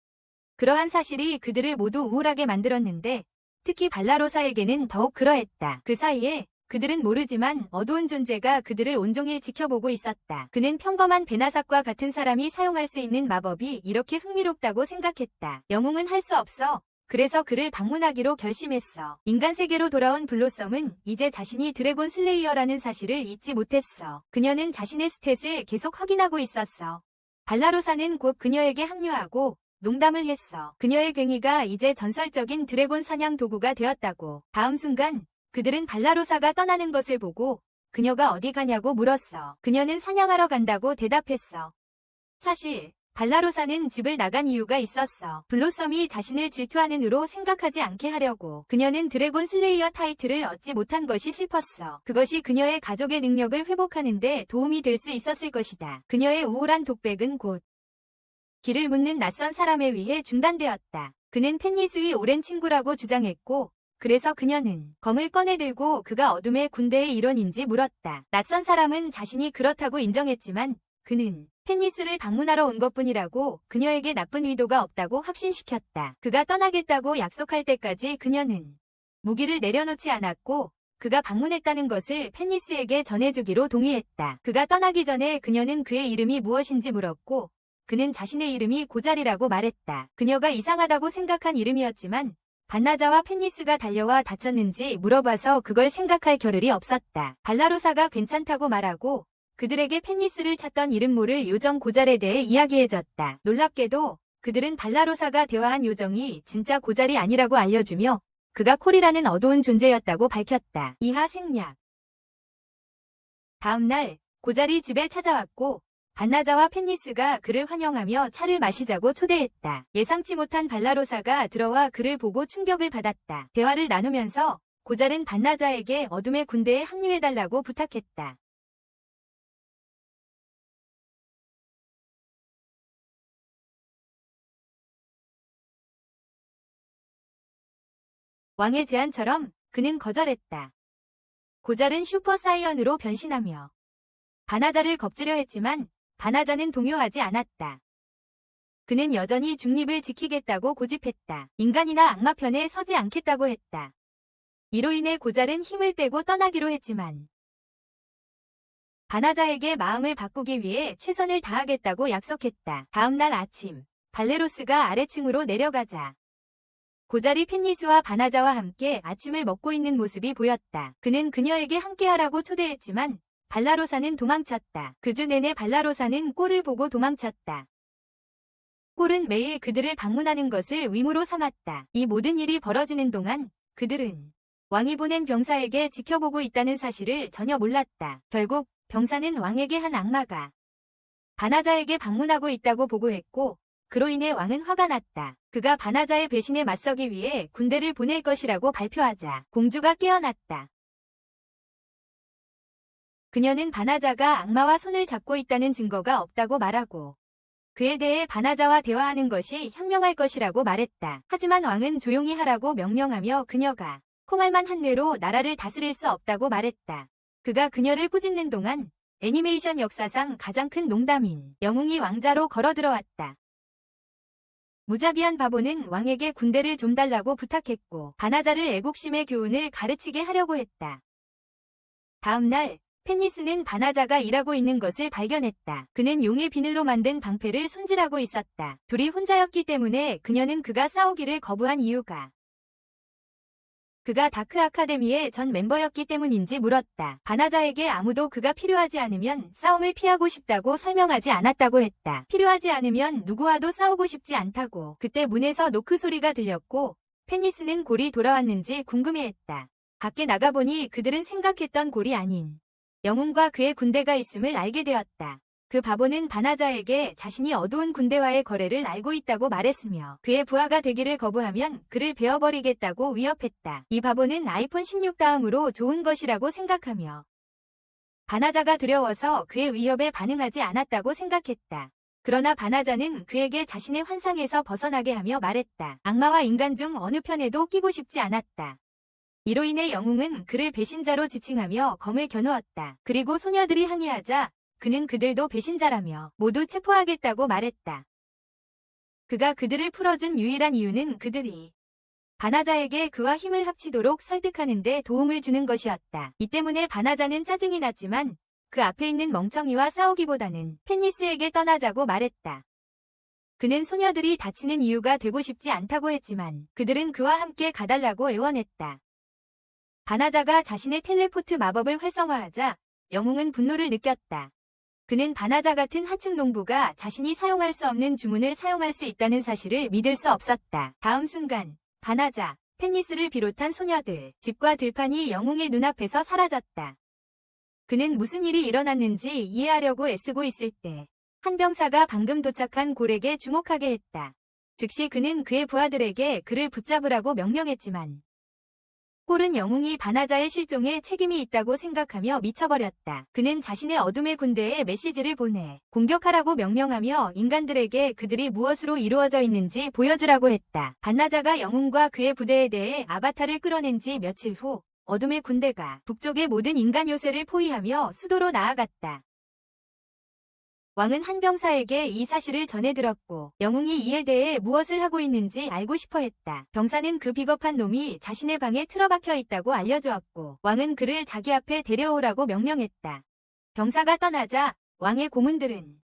[SPEAKER 1] 그러한 사실이 그들을 모두 우울하게 만들었는데 특히 발라로사에게는 더욱 그러했다. 그 사이에 그들은 모르지만 어두운 존재가 그들을 온종일 지켜보고 있었다. 그는 평범한 베나삭과 같은 사람이 사용할 수 있는 마법이 이렇게 흥미롭다고 생각했다. 영웅은 할 수 없어. 그래서 그를 방문하기로 결심했어. 인간 세계로 돌아온 블로썸은 이제 자신이 드래곤 슬레이어라는 사실을 잊지 못했어. 그녀는 자신의 스탯을 계속 확인하고 있었어. 발라로사는 곧 그녀에게 합류하고 농담을 했어. 그녀의 괭이가 이제 전설적인 드래곤 사냥 도구가 되었다고. 다음 순간 그들은 발라로사가 떠나는 것을 보고 그녀가 어디 가냐고 물었어. 그녀는 사냥하러 간다고 대답했어. 사실 발라로사는 집을 나간 이유가 있었어. 블로썸이 자신을 질투하는 으로 생각하지 않게 하려고. 그녀는 드래곤 슬레이어 타이틀을 얻지 못한 것이 슬펐어. 그것이 그녀의 가족의 능력을 회복하는 데 도움이 될 수 있었을 것이다. 그녀의 우울한 독백은 곧 길을 묻는 낯선 사람에 의해 중단되었다. 그는 펜니스의 오랜 친구라고 주장했고 그래서 그녀는 검을 꺼내들고 그가 어둠의 군대의 일원인지 물었다. 낯선 사람은 자신이 그렇다고 인정했지만 그는 펜니스를 방문하러 온 것뿐이라고 그녀에게 나쁜 의도가 없다고 확신시켰다. 그가 떠나겠다고 약속할 때까지 그녀는 무기를 내려놓지 않았고 그가 방문했다는 것을 펜니스에게 전해주기로 동의했다. 그가 떠나기 전에 그녀는 그의 이름이 무엇인지 물었고 그는 자신의 이름이 고자리라고 말했다. 그녀가 이상하다고 생각한 이름이었지만 반나자와 펜니스가 달려와 다쳤는지 물어봐서 그걸 생각할 겨를이 없었다. 발라로사가 괜찮다고 말하고 그들에게 펜니스를 찾던 이름 모를 요정 고잘에 대해 이야기해줬다. 놀랍게도 그들은 발라로사가 대화한 요정이 진짜 고잘이 아니라고 알려주며 그가 콜이라는 어두운 존재였다고 밝혔다. 이하 생략. 다음 날 고잘이 집에 찾아왔고 반나자와 펜니스가 그를 환영하며 차를 마시자고 초대했다. 예상치 못한 발라로사가 들어와 그를 보고 충격을 받았다. 대화를 나누면서 고잘은 반나자에게 어둠의 군대에 합류해달라고 부탁했다. 왕의 제안처럼 그는 거절했다. 고잘은 슈퍼 사이언으로 변신하며 반나자를 겁주려 했지만 반나자는 동요하지 않았다. 그는 여전히 중립을 지키겠다고 고집했다. 인간이나 악마 편에 서지 않겠다고 했다. 이로 인해 고잘은 힘을 빼고 떠나기로 했지만 반나자에게 마음을 바꾸기 위해 최선을 다하겠다고 약속했다. 다음 날 아침 발레로스가 아래층으로 내려가자 고잘이 펜니스와 반나자와 함께 아침을 먹고 있는 모습이 보였다. 그는 그녀에게 함께하라고 초대했지만 발라로사는 도망쳤다. 그 주 내내 발라로사는 꼴을 보고 도망쳤다. 꼴은 매일 그들을 방문하는 것을 의무로 삼았다. 이 모든 일이 벌어지는 동안 그들은 왕이 보낸 병사에게 지켜보고 있다는 사실을 전혀 몰랐다. 결국 병사는 왕에게 한 악마가 반나자에게 방문하고 있다고 보고했고 그로 인해 왕은 화가 났다. 그가 반나자의 배신에 맞서기 위해 군대를 보낼 것이라고 발표하자 공주가 깨어났다. 그녀는 반나자가 악마와 손을 잡고 있다는 증거가 없다고 말하고 그에 대해 반나자와 대화하는 것이 현명할 것이라고 말했다. 하지만 왕은 조용히 하라고 명령하며 그녀가 콩알만 한 뇌로 나라를 다스릴 수 없다고 말했다. 그가 그녀를 꾸짖는 동안 애니메이션 역사상 가장 큰 농담인 영웅이 왕자로 걸어들어왔다. 무자비한 바보는 왕에게 군대를 좀 달라고 부탁했고 반나자를 애국심의 교훈을 가르치게 하려고 했다. 다음 날 펜니스는 반나자가 일하고 있는 것을 발견했다. 그는 용의 비늘로 만든 방패를 손질하고 있었다. 둘이 혼자였기 때문에 그녀는 그가 싸우기를 거부한 이유가 그가 다크 아카데미의 전 멤버였기 때문인지 물었다. 반나자에게 아무도 그가 필요하지 않으면 싸움을 피하고 싶다고 설명하지 않았다고 했다. 필요하지 않으면 누구와도 싸우고 싶지 않다고. 그때 문에서 노크 소리가 들렸고 펜니스는 골이 돌아왔는지 궁금해했다. 밖에 나가보니 그들은 생각했던 골이 아닌 영웅과 그의 군대가 있음을 알게 되었다. 그 바보는 바나자에게 자신이 어두운 군대와의 거래를 알고 있다고 말했으며 그의 부하가 되기를 거부하면 그를 베어버리겠다고 위협했다. 이 바보는 아이폰 16 다음으로 좋은 것이라고 생각하며 바나자가 두려워서 그의 위협에 반응하지 않았다고 생각했다. 그러나 바나자는 그에게 자신의 환상에서 벗어나게 하며 말했다. 악마와 인간 중 어느 편에도 끼고 싶지 않았다. 이로 인해 영웅은 그를 배신자로 지칭하며 검을 겨누었다. 그리고 소녀들이 항의하자 그는 그들도 배신자라며 모두 체포하겠다고 말했다. 그가 그들을 풀어준 유일한 이유는 그들이 바나자에게 그와 힘을 합치도록 설득하는 데 도움을 주는 것이었다. 이 때문에 바나자는 짜증이 났지만 그 앞에 있는 멍청이와 싸우기보다는 펜니스에게 떠나자고 말했다. 그는 소녀들이 다치는 이유가 되고 싶지 않다고 했지만 그들은 그와 함께 가달라고 애원했다. 바나자가 자신의 텔레포트 마법을 활성화하자 영웅은 분노를 느꼈다. 그는 바나자 같은 하층 농부가 자신이 사용할 수 없는 주문을 사용할 수 있다는 사실을 믿을 수 없었다. 다음 순간 바나자, 펜니스를 비롯한 소녀들, 집과 들판이 영웅의 눈앞에서 사라졌다. 그는 무슨 일이 일어났는지 이해하려고 애쓰고 있을 때 한 병사가 방금 도착한 골에게 주목하게 했다. 즉시 그는 그의 부하들에게 그를 붙잡으라고 명령했지만 꼴은 영웅이 바나자의 실종에 책임이 있다고 생각하며 미쳐버렸다. 그는 자신의 어둠의 군대에 메시지를 보내 공격하라고 명령하며 인간들에게 그들이 무엇으로 이루어져 있는지 보여주라고 했다. 바나자가 영웅과 그의 부대에 대해 아바타를 끌어낸 지 며칠 후 어둠의 군대가 북쪽의 모든 인간 요새를 포위하며 수도로 나아갔다. 왕은 한 병사에게 이 사실을 전해 들었고 영웅이 이에 대해 무엇을 하고 있는지 알고 싶어 했다. 병사는 그 비겁한 놈이 자신의 방에 틀어박혀 있다고 알려주었고 왕은 그를 자기 앞에 데려오라고 명령했다. 병사가 떠나자 왕의 고문들은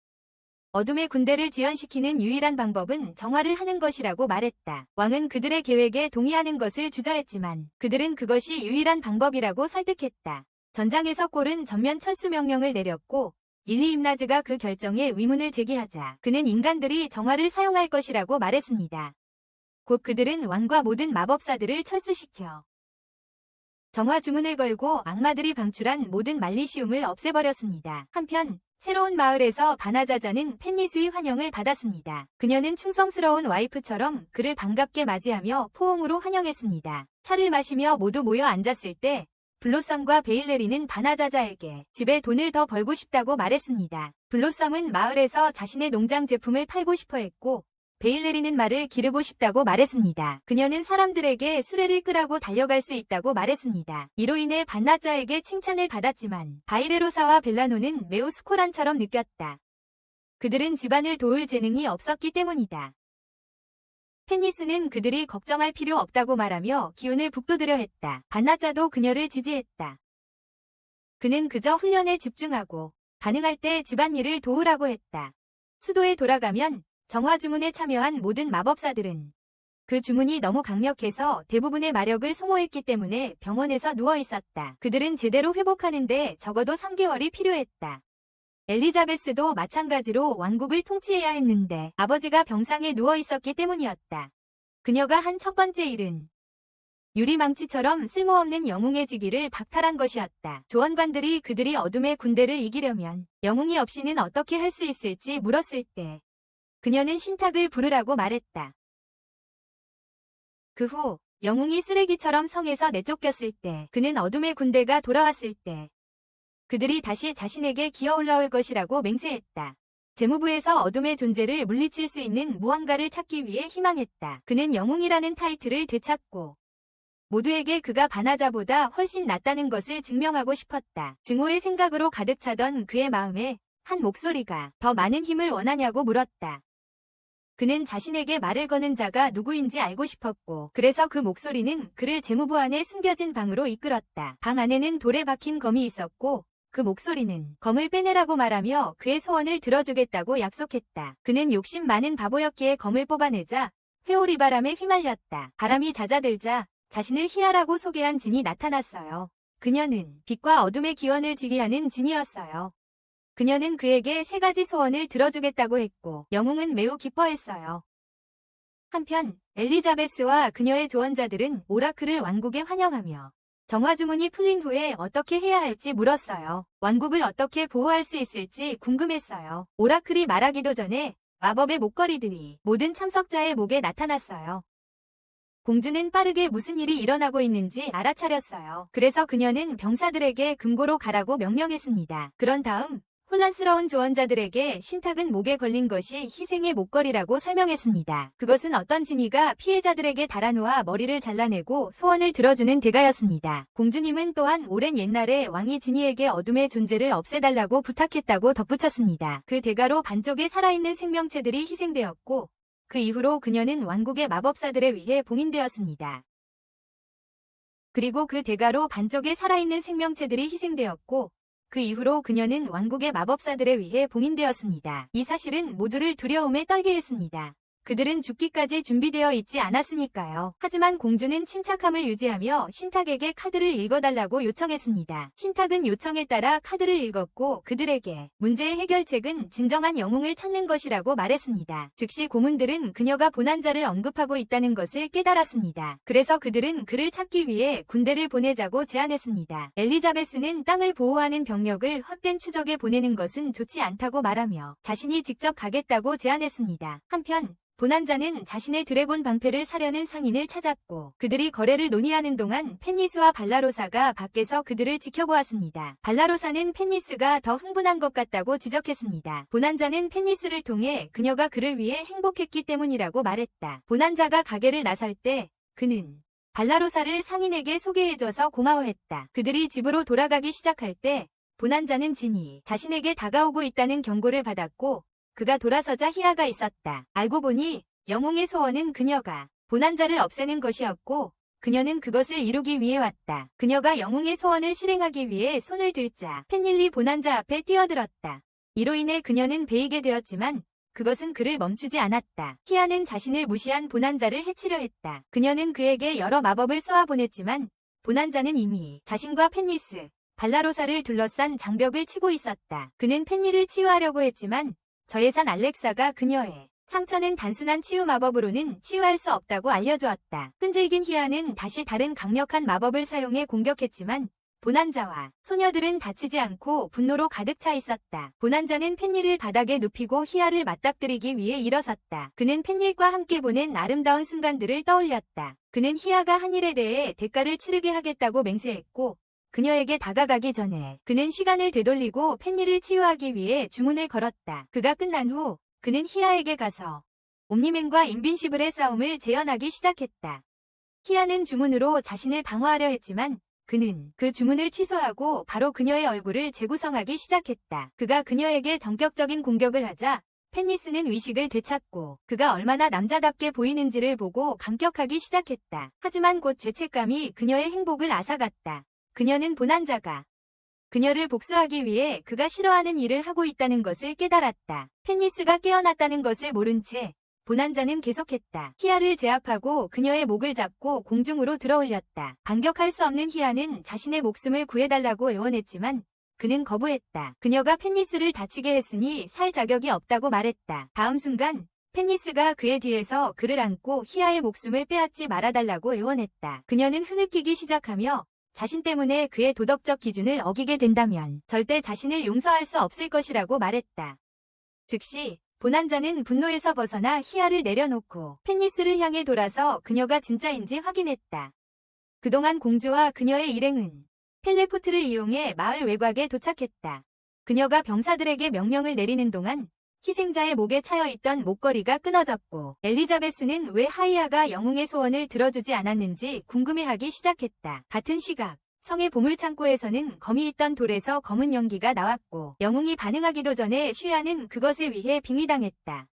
[SPEAKER 1] 어둠의 군대를 지연시키는 유일한 방법은 정화를 하는 것이라고 말했다. 왕은 그들의 계획에 동의하는 것을 주저했지만 그들은 그것이 유일한 방법이라고 설득했다. 전장에서 꼴은 전면 철수 명령을 내렸고 일리 임나즈가 그 결정에 의문을 제기하자 그는 인간들이 정화를 사용할 것이라고 말했습니다. 곧 그들은 왕과 모든 마법사들을 철수시켜 정화 주문을 걸고 악마들이 방출한 모든 말리시움을 없애버렸습니다. 한편 새로운 마을에서 바나자자는 펜니스의 환영을 받았습니다. 그녀는 충성스러운 와이프처럼 그를 반갑게 맞이하며 포옹으로 환영했습니다. 차를 마시며 모두 모여 앉았을 때 블로썸과 베일레리는 바나자자에게 집에 돈을 더 벌고 싶다고 말했습니다. 블로썸은 마을에서 자신의 농장 제품을 팔고 싶어 했고 베일레리는 말을 기르고 싶다고 말했습니다. 그녀는 사람들에게 수레를 끄라고 달려갈 수 있다고 말했습니다. 이로 인해 바나자에게 칭찬을 받았지만 바이레로사와 벨라노는 매우 수코란처럼 느꼈다. 그들은 집안을 도울 재능이 없었기 때문이다. 펜니스는 그들이 걱정할 필요 없다고 말하며 기운을 북돋으려 했다. 바나자도 그녀를 지지했다. 그는 그저 훈련에 집중하고 가능할 때 집안일을 도우라고 했다. 수도에 돌아가면 정화 주문에 참여한 모든 마법사들은 그 주문이 너무 강력해서 대부분의 마력을 소모했기 때문에 병원에서 누워 있었다. 그들은 제대로 회복하는데 적어도 3개월이 필요했다. 엘리자베스도 마찬가지로 왕국을 통치해야 했는데 아버지가 병상에 누워 있었기 때문이었다. 그녀가 한 첫 번째 일은 유리망치처럼 쓸모없는 영웅의 직위를 박탈한 것이었다. 조언관들이 그들이 어둠의 군대를 이기려면 영웅이 없이는 어떻게 할 수 있을지 물었을 때 그녀는 신탁을 부르라고 말했다. 그 후 영웅이 쓰레기처럼 성에서 내쫓겼을 때 그는 어둠의 군대가 돌아왔을 때 그들이 다시 자신에게 기어 올라올 것이라고 맹세했다. 재무부에서 어둠의 존재를 물리칠 수 있는 무언가를 찾기 위해 희망했다. 그는 영웅이라는 타이틀을 되찾고 모두에게 그가 바나자보다 훨씬 낫다는 것을 증명하고 싶었다. 증오의 생각으로 가득 차던 그의 마음에 한 목소리가 더 많은 힘을 원하냐고 물었다. 그는 자신에게 말을 거는 자가 누구인지 알고 싶었고 그래서 그 목소리는 그를 재무부 안에 숨겨진 방으로 이끌었다. 방 안에는 돌에 박힌 검이 있었고 그 목소리는 검을 빼내라고 말하며 그의 소원을 들어주겠다고 약속했다. 그는 욕심 많은 바보였기에 검을 뽑아내자 회오리 바람에 휘말렸다. 바람이 잦아들자 자신을 희아라고 소개한 진이 나타났어요. 그녀는 빛과 어둠의 기원을 지휘하는 진이었어요. 그녀는 그에게 3가지 소원을 들어주겠다고 했고 영웅은 매우 기뻐했어요. 한편 엘리자베스와 그녀의 조언자들은 오라클을 왕국에 환영하며 정화 주문이 풀린 후에 어떻게 해야 할지 물었어요. 왕국을 어떻게 보호할 수 있을지 궁금했어요. 오라클이 말하기도 전에 마법의 목걸이들이 모든 참석자의 목에 나타났어요. 공주는 빠르게 무슨 일이 일어나고 있는지 알아차렸어요. 그래서 그녀는 병사들에게 금고로 가라고 명령했습니다. 그런 다음 혼란스러운 조언자들에게 신탁은 목에 걸린 것이 희생의 목걸이라고 설명했습니다. 그것은 어떤 지니가 피해자들에게 달아놓아 머리를 잘라내고 소원을 들어주는 대가였습니다. 공주님은 또한 오랜 옛날에 왕이 지니에게 어둠의 존재를 없애달라고 부탁했다고 덧붙였습니다. 그 대가로 반쪽의 살아있는 생명체들이 희생되었고 그 이후로 그녀는 왕국의 마법사들에 의해 봉인되었습니다. 그리고 그 대가로 반쪽의 살아있는 생명체들이 희생되었고 그 이후로 그녀는 왕국의 마법사들에 의해 봉인되었습니다. 이 사실은 모두를 두려움에 떨게 했습니다. 그들은 죽기까지 준비되어 있지 않았으니까요. 하지만 공주는 침착함을 유지하며 신탁에게 카드를 읽어달라고 요청했습니다. 신탁은 요청에 따라 카드를 읽었고 그들에게 문제의 해결책은 진정한 영웅을 찾는 것이라고 말했습니다. 즉시 고문들은 그녀가 보난자를 언급하고 있다는 것을 깨달았습니다. 그래서 그들은 그를 찾기 위해 군대를 보내자고 제안했습니다. 엘리자베스는 땅을 보호하는 병력을 헛된 추적에 보내는 것은 좋지 않다고 말하며 자신이 직접 가겠다고 제안했습니다. 한편 보난자는 자신의 드래곤 방패를 사려는 상인을 찾았고 그들이 거래를 논의하는 동안 펜니스와 발라로사가 밖에서 그들을 지켜보았습니다. 발라로사는 펜니스가 더 흥분한 것 같다고 지적했습니다. 보난자는 펜니스를 통해 그녀가 그를 위해 행복했기 때문이라고 말했다. 보난자가 가게를 나설 때 그는 발라로사를 상인에게 소개해줘서 고마워했다. 그들이 집으로 돌아가기 시작할 때 보난자는 진이 자신에게 다가오고 있다는 경고를 받았고 그가 돌아서자 희야가 있었다. 알고 보니 영웅의 소원은 그녀가 보난자를 없애는 것이었고 그녀는 그것을 이루기 위해 왔다. 그녀가 영웅의 소원을 실행하기 위해 손을 들자 펜닐리 보난자 앞에 뛰어들었다. 이로 인해 그녀는 베이게 되었지만 그것은 그를 멈추지 않았다. 희야는 자신을 무시한 보난자를 해치려 했다. 그녀는 그에게 여러 마법을 쏘아보냈지만 보난자는 이미 자신과 펜니스, 발라로사를 둘러싼 장벽을 치고 있었다. 그는 펜니를 치유하려고 했지만 저예산 알렉사가 그녀의 상처는 단순한 치유 마법으로는 치유할 수 없다고 알려주었다. 끈질긴 희야는 다시 다른 강력한 마법을 사용해 공격했지만 보난자와 소녀들은 다치지 않고 분노로 가득 차 있었다. 보난자는 펜닐을 바닥에 눕히고 희야를 맞닥뜨리기 위해 일어섰다. 그는 펜닐과 함께 보낸 아름다운 순간들을 떠올렸다. 그는 희야가 한 일에 대해 대가를 치르게 하겠다고 맹세했고 그녀에게 다가가기 전에 그는 시간을 되돌리고 펜닐을 치유하기 위해 주문을 걸었다. 그가 끝난 후 그는 희야에게 가서 옴니맨과 인빈시블의 싸움을 재현하기 시작했다. 희야는 주문으로 자신을 방어하려 했지만 그는 그 주문을 취소하고 바로 그녀의 얼굴을 재구성하기 시작했다. 그가 그녀에게 전격적인 공격을 하자 펜니스는 의식을 되찾고 그가 얼마나 남자답게 보이는지를 보고 감격하기 시작했다. 하지만 곧 죄책감이 그녀의 행복을 앗아갔다. 그녀는 보난자가 그녀를 복수하기 위해 그가 싫어하는 일을 하고 있다는 것을 깨달았다. 펜니스가 깨어났다는 것을 모른 채 보난자는 계속했다. 희야를 제압하고 그녀의 목을 잡고 공중으로 들어올렸다. 반격할 수 없는 희야는 자신의 목숨을 구해달라고 애원했지만 그는 거부했다. 그녀가 펜니스를 다치게 했으니 살 자격이 없다고 말했다. 다음 순간 펜니스가 그의 뒤에서 그를 안고 희야의 목숨을 빼앗지 말아달라고 애원했다. 그녀는 흐느끼기 시작하며 자신 때문에 그의 도덕적 기준을 어기게 된다면 절대 자신을 용서할 수 없을 것이라고 말했다. 즉시 보난자는 분노에서 벗어나 희야를 내려놓고 펜니스를 향해 돌아서 그녀가 진짜인지 확인했다. 그동안 공주와 그녀의 일행은 텔레포트를 이용해 마을 외곽에 도착했다. 그녀가 병사들에게 명령을 내리는 동안 희생자의 목에 차여있던 목걸이가 끊어졌고 엘리자베스는 왜 하이야가 영웅의 소원을 들어주지 않았는지 궁금해하기 시작했다. 같은 시각 성의 보물창고에서는 검이 있던 돌에서 검은 연기가 나왔고 영웅이 반응하기도 전에 쉬야는 그것에 의해 빙의당했다.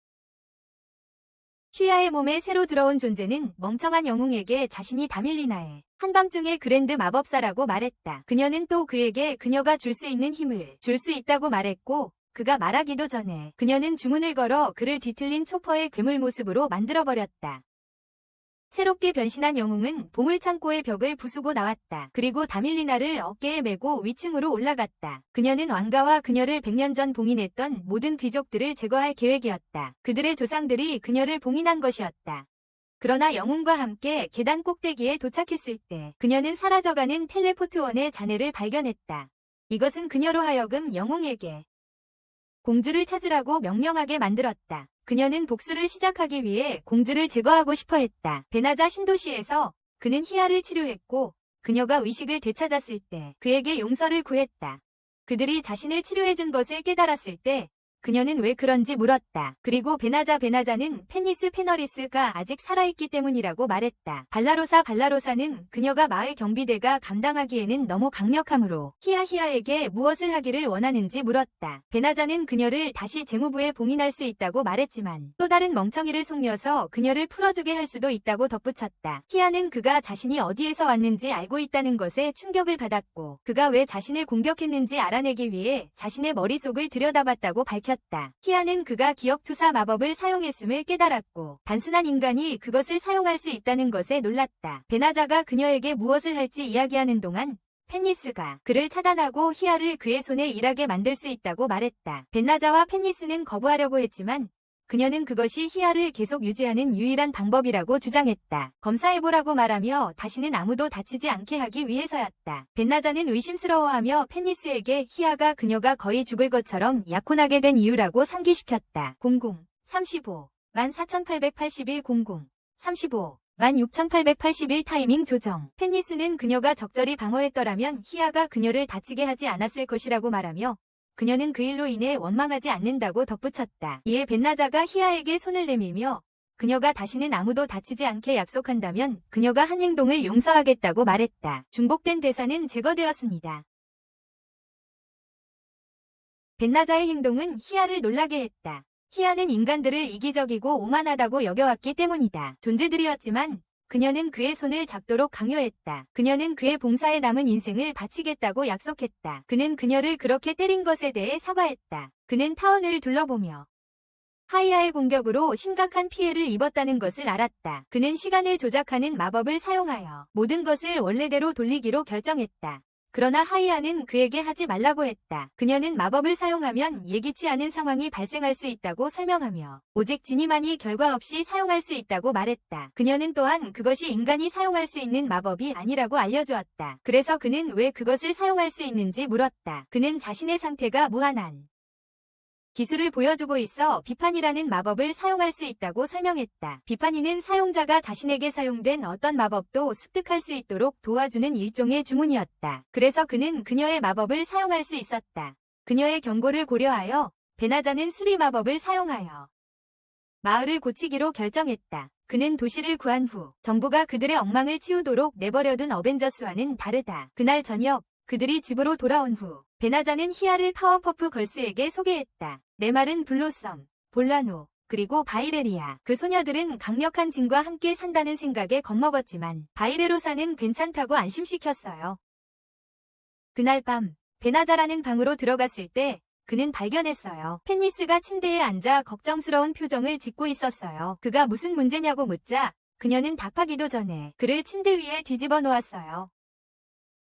[SPEAKER 1] 쉬야의 몸에 새로 들어온 존재는 멍청한 영웅에게 자신이 다밀리나의 한밤중의 그랜드 마법사라고 말했다. 그녀는 또 그에게 그녀가 줄 수 있는 힘을 줄 수 있다고 말했고 그가 말하기도 전에 그녀는 주문을 걸어 그를 뒤틀린 초퍼의 괴물 모습으로 만들어버렸다. 새롭게 변신한 영웅은 보물창고의 벽을 부수고 나왔다. 그리고 다밀리나를 어깨에 메고 위층으로 올라갔다. 그녀는 왕가와 그녀를 100년 전 봉인했던 모든 귀족들을 제거할 계획이었다. 그들의 조상들이 그녀를 봉인한 것이었다. 그러나 영웅과 함께 계단 꼭대기에 도착했을 때 그녀는 사라져가는 텔레포트원의 잔해를 발견했다. 이것은 그녀로 하여금 영웅에게 공주를 찾으라고 명령하게 만들었다. 그녀는 복수를 시작하기 위해 공주를 제거하고 싶어 했다. 베나자 신도시에서 그는 희아를 치료했고 그녀가 의식을 되찾았을 때 그에게 용서를 구했다. 그들이 자신을 치료해준 것을 깨달았을 때 그녀는 왜 그런지 물었다. 그리고 베나자는 페니스 페너리스가 아직 살아있기 때문이라고 말했다. 발라로사는 그녀가 마을 경비대가 감당하기에는 너무 강력하므로 히아에게 무엇을 하기를 원하는지 물었다. 베나자는 그녀를 다시 재무부에 봉인할 수 있다고 말했지만 또 다른 멍청이를 속여서 그녀를 풀어주게 할 수도 있다고 덧붙였다. 히아는 그가 자신이 어디에서 왔는지 알고 있다는 것에 충격을 받았고 그가 왜 자신을 공격했는지 알아내기 위해 자신의 머릿속을 들여다봤다고 밝혔다. 히아는 그가 기억투사 마법을 사용했음을 깨달았고 단순한 인간이 그것을 사용할 수 있다는 것에 놀랐다. 베나자가 그녀에게 무엇을 할지 이야기하는 동안 펜니스가 그를 차단하고 히아를 그의 손에 일하게 만들 수 있다고 말했다. 베나자와 펜니스는 거부하려고 했지만 그녀는 그것이 희아를 계속 유지하는 유일한 방법이라고 주장했다. 검사해보라고 말하며 다시는 아무도 다치지 않게 하기 위해서였다. 벤나자는 의심스러워하며 펜니스에게 희아가 그녀가 거의 죽을 것처럼 약혼하게 된 이유라고 상기시켰다. 35 14,881 35 16,881 타이밍 조정. 펜니스는 그녀가 적절히 방어했더라면 희아가 그녀를 다치게 하지 않았을 것이라고 말하며 그녀는 그 일로 인해 원망하지 않는다고 덧붙였다. 이에 벤나자가 희아에게 손을 내밀며 그녀가 다시는 아무도 다치지 않게 약속한다면 그녀가 한 행동을 용서하겠다고 말했다. 중복된 대사는 제거되었습니다. 벤나자의 행동은 희아를 놀라게 했다. 희아는 인간들을 이기적이고 오만하다고 여겨왔기 때문이다. 존재들이었지만 그녀는 그의 손을 잡도록 강요했다. 그녀는 그의 봉사에 남은 인생을 바치겠다고 약속했다. 그는 그녀를 그렇게 때린 것에 대해 사과했다. 그는 타원을 둘러보며 하이아의 공격으로 심각한 피해를 입었다는 것을 알았다. 그는 시간을 조작하는 마법을 사용하여 모든 것을 원래대로 돌리기로 결정했다. 그러나 하이아는 그에게 하지 말라고 했다. 그녀는 마법을 사용하면 예기치 않은 상황이 발생할 수 있다고 설명하며 오직 지니만이 결과 없이 사용할 수 있다고 말했다. 그녀는 또한 그것이 인간이 사용할 수 있는 마법이 아니라고 알려주었다. 그래서 그는 왜 그것을 사용할 수 있는지 물었다. 그는 자신의 상태가 무한한 기술을 보여주고 있어 비판이라는 마법을 사용할 수 있다고 설명했다. 비판이는 사용자가 자신에게 사용된 어떤 마법도 습득할 수 있도록 도와주는 일종의 주문이었다. 그래서 그는 그녀의 마법을 사용할 수 있었다. 그녀의 경고를 고려하여 베나자는 수리 마법을 사용하여 마을을 고치기로 결정했다. 그는 도시를 구한 후 정부가 그들의 엉망을 치우도록 내버려둔 어벤져스와는 다르다. 그날 저녁 그들이 집으로 돌아온 후 베나자는 희아를 파워퍼프 걸스에게 소개했다. 내 말은 블로썸, 볼라노, 그리고 바이레리아. 그 소녀들은 강력한 진과 함께 산다는 생각에 겁먹었지만 바이레로사는 괜찮다고 안심시켰어요. 그날 밤 베나자라는 방으로 들어갔을 때 그는 발견했어요. 펜니스가 침대에 앉아 걱정스러운 표정을 짓고 있었어요. 그가 무슨 문제냐고 묻자 그녀는 답하기도 전에 그를 침대 위에 뒤집어 놓았어요.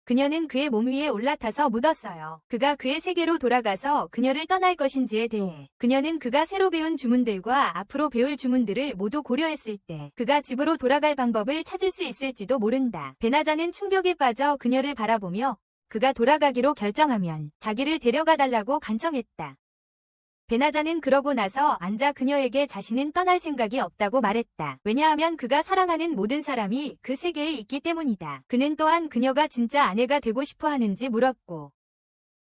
[SPEAKER 1] 그녀는 그의 몸 위에 올라타서 묻었어요. 그가 그의 세계로 돌아가서 그녀를 떠날 것인지에 대해 그녀는 그가 새로 배운 주문들과 앞으로 배울 주문들을 모두 고려했을 때 그가 집으로 돌아갈 방법을 찾을 수 있을지도 모른다. 베나자는 충격에 빠져 그녀를 바라보며 그가 돌아가기로 결정하면 자기를 데려가 달라고 간청했다. 베나자는 그러고 나서 앉아 그녀에게 자신은 떠날 생각이 없다고 말했다. 왜냐하면 그가 사랑하는 모든 사람이 그 세계에 있기 때문이다. 그는 또한 그녀가 진짜 아내가 되고 싶어 하는지 물었고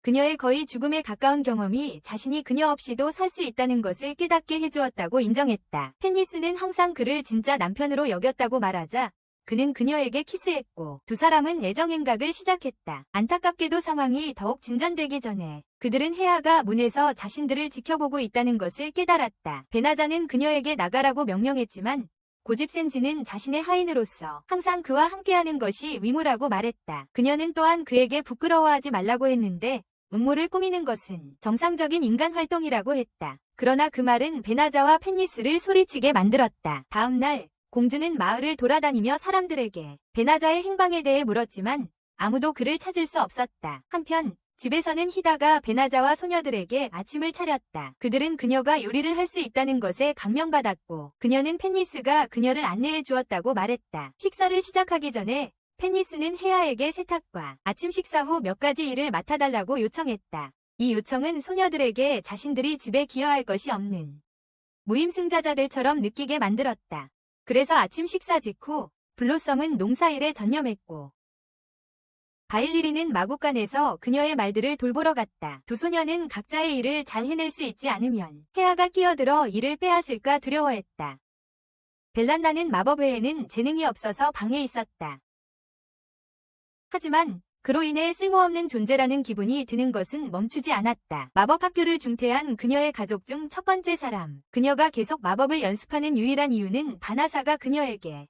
[SPEAKER 1] 그녀의 거의 죽음에 가까운 경험이 자신이 그녀 없이도 살 수 있다는 것을 깨닫게 해주었다고 인정했다. 펜니스는 항상 그를 진짜 남편으로 여겼다고 말하자 그는 그녀에게 키스했고 두 사람은 애정행각을 시작했다. 안타깝게도 상황이 더욱 진전되기 전에 그들은 헤아가 문에서 자신들을 지켜보고 있다는 것을 깨달았다. 베나자는 그녀에게 나가라고 명령했지만 고집센지는 자신의 하인으로서 항상 그와 함께하는 것이 위무라고 말했다. 그녀는 또한 그에게 부끄러워하지 말라고 했는데 음모를 꾸미는 것은 정상적인 인간 활동이라고 했다. 그러나 그 말은 베나자와 펜니스를 소리치게 만들었다. 다음 날 공주는 마을을 돌아다니며 사람들에게 베나자의 행방에 대해 물었지만 아무도 그를 찾을 수 없었다. 한편 집에서는 히다가 베나자와 소녀들에게 아침을 차렸다. 그들은 그녀가 요리를 할 수 있다는 것에 감명받았고 그녀는 펜니스가 그녀를 안내해 주었다고 말했다. 식사를 시작하기 전에 펜니스는 헤아에게 세탁과 아침 식사 후 몇 가지 일을 맡아달라고 요청했다. 이 요청은 소녀들에게 자신들이 집에 기여할 것이 없는 무임승자자들처럼 느끼게 만들었다. 그래서 아침 식사 직후 블로썸은 농사일에 전념했고 바일리리는 마구간에서 그녀의 말들을 돌보러 갔다. 두 소녀는 각자의 일을 잘 해낼 수 있지 않으면 헤아가 끼어들어 일을 빼앗을까 두려워했다. 벨란나는 마법 외에는 재능이 없어서 방에 있었다. 하지만 그로 인해 쓸모없는 존재라는 기분이 드는 것은 멈추지 않았다. 마법 학교를 중퇴한 그녀의 가족 중 첫 번째 사람. 그녀가 계속 마법을 연습하는 유일한 이유는 바나사가 그녀에게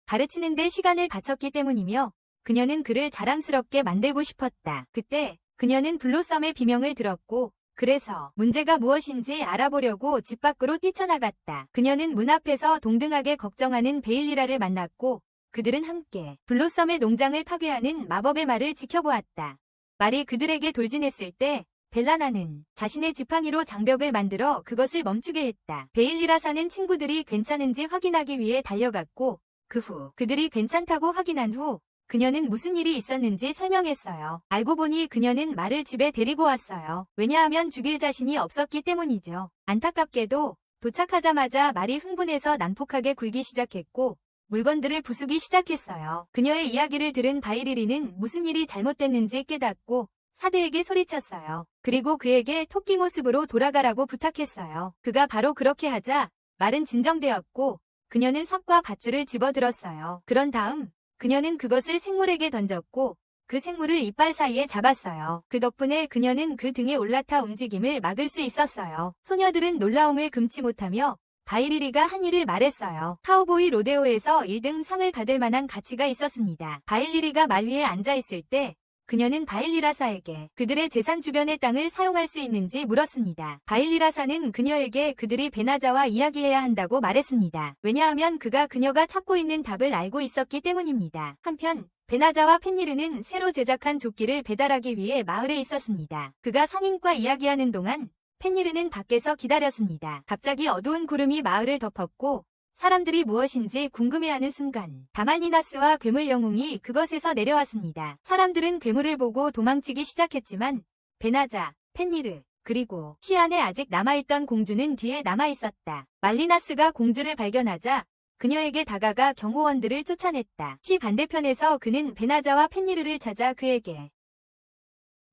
[SPEAKER 1] 가르치는 데 시간을 바쳤기 때문이며 그녀는 그를 자랑스럽게 만들고 싶었다. 그때 그녀는 블로썸의 비명을 들었고 그래서 문제가 무엇인지 알아보려고 집 밖으로 뛰쳐나갔다. 그녀는 문 앞에서 동등하게 걱정하는 베일리라를 만났고 그들은 함께 블로썸의 농장을 파괴하는 마법의 말을 지켜보았다. 말이 그들에게 돌진했을 때 벨라나는 자신의 지팡이로 장벽을 만들어 그것을 멈추게 했다. 베일리라사는 친구들이 괜찮은지 확인하기 위해 달려갔고 그 후 그들이 괜찮다고 확인한 후 그녀는 무슨 일이 있었는지 설명했어요. 알고 보니 그녀는 말을 집에 데리고 왔어요. 왜냐하면 죽일 자신이 없었기 때문이죠. 안타깝게도 도착하자마자 말이 흥분해서 난폭하게 굴기 시작했고 물건들을 부수기 시작했어요. 그녀의 이야기를 들은 바이리리는 무슨 일이 잘못됐는지 깨닫고 사드에게 소리쳤어요. 그리고 그에게 토끼 모습으로 돌아가라고 부탁했어요. 그가 바로 그렇게 하자 말은 진정되었고 그녀는 석과 밧줄을 집어들었어요. 그런 다음 그녀는 그것을 생물에게 던졌고 그 생물을 이빨 사이에 잡았어요. 그 덕분에 그녀는 그 등에 올라타 움직임을 막을 수 있었어요. 소녀들은 놀라움을 금치 못하며 바이리리가 한 일을 말했어요. 카우보이 로데오에서 1등 상을 받을 만한 가치가 있었습니다. 바일리리가 말 위에 앉아있을 때 그녀는 바일리라사에게 그들의 재산 주변의 땅을 사용할 수 있는지 물었습니다. 바일리라사는 그녀에게 그들이 베나자와 이야기해야 한다고 말했습니다. 왜냐하면 그녀가 찾고 있는 답을 알고 있었기 때문입니다. 한편 베나자와 펜니르는 새로 제작한 조끼를 배달하기 위해 마을에 있었습니다. 그가 상인과 이야기하는 동안 펜니르는 밖에서 기다렸습니다. 갑자기 어두운 구름이 마을을 덮었고 사람들이 무엇인지 궁금해하는 순간 다말니나스와 괴물 영웅이 그것에서 내려왔습니다. 사람들은 괴물을 보고 도망치기 시작했지만 베나자, 펜니르, 그리고 시 안에 아직 남아있던 공주는 뒤에 남아있었다. 말리나스가 공주를 발견하자 그녀에게 다가가 경호원들을 쫓아냈다. 시 반대편에서 그는 베나자와 펜니르를 찾아 그에게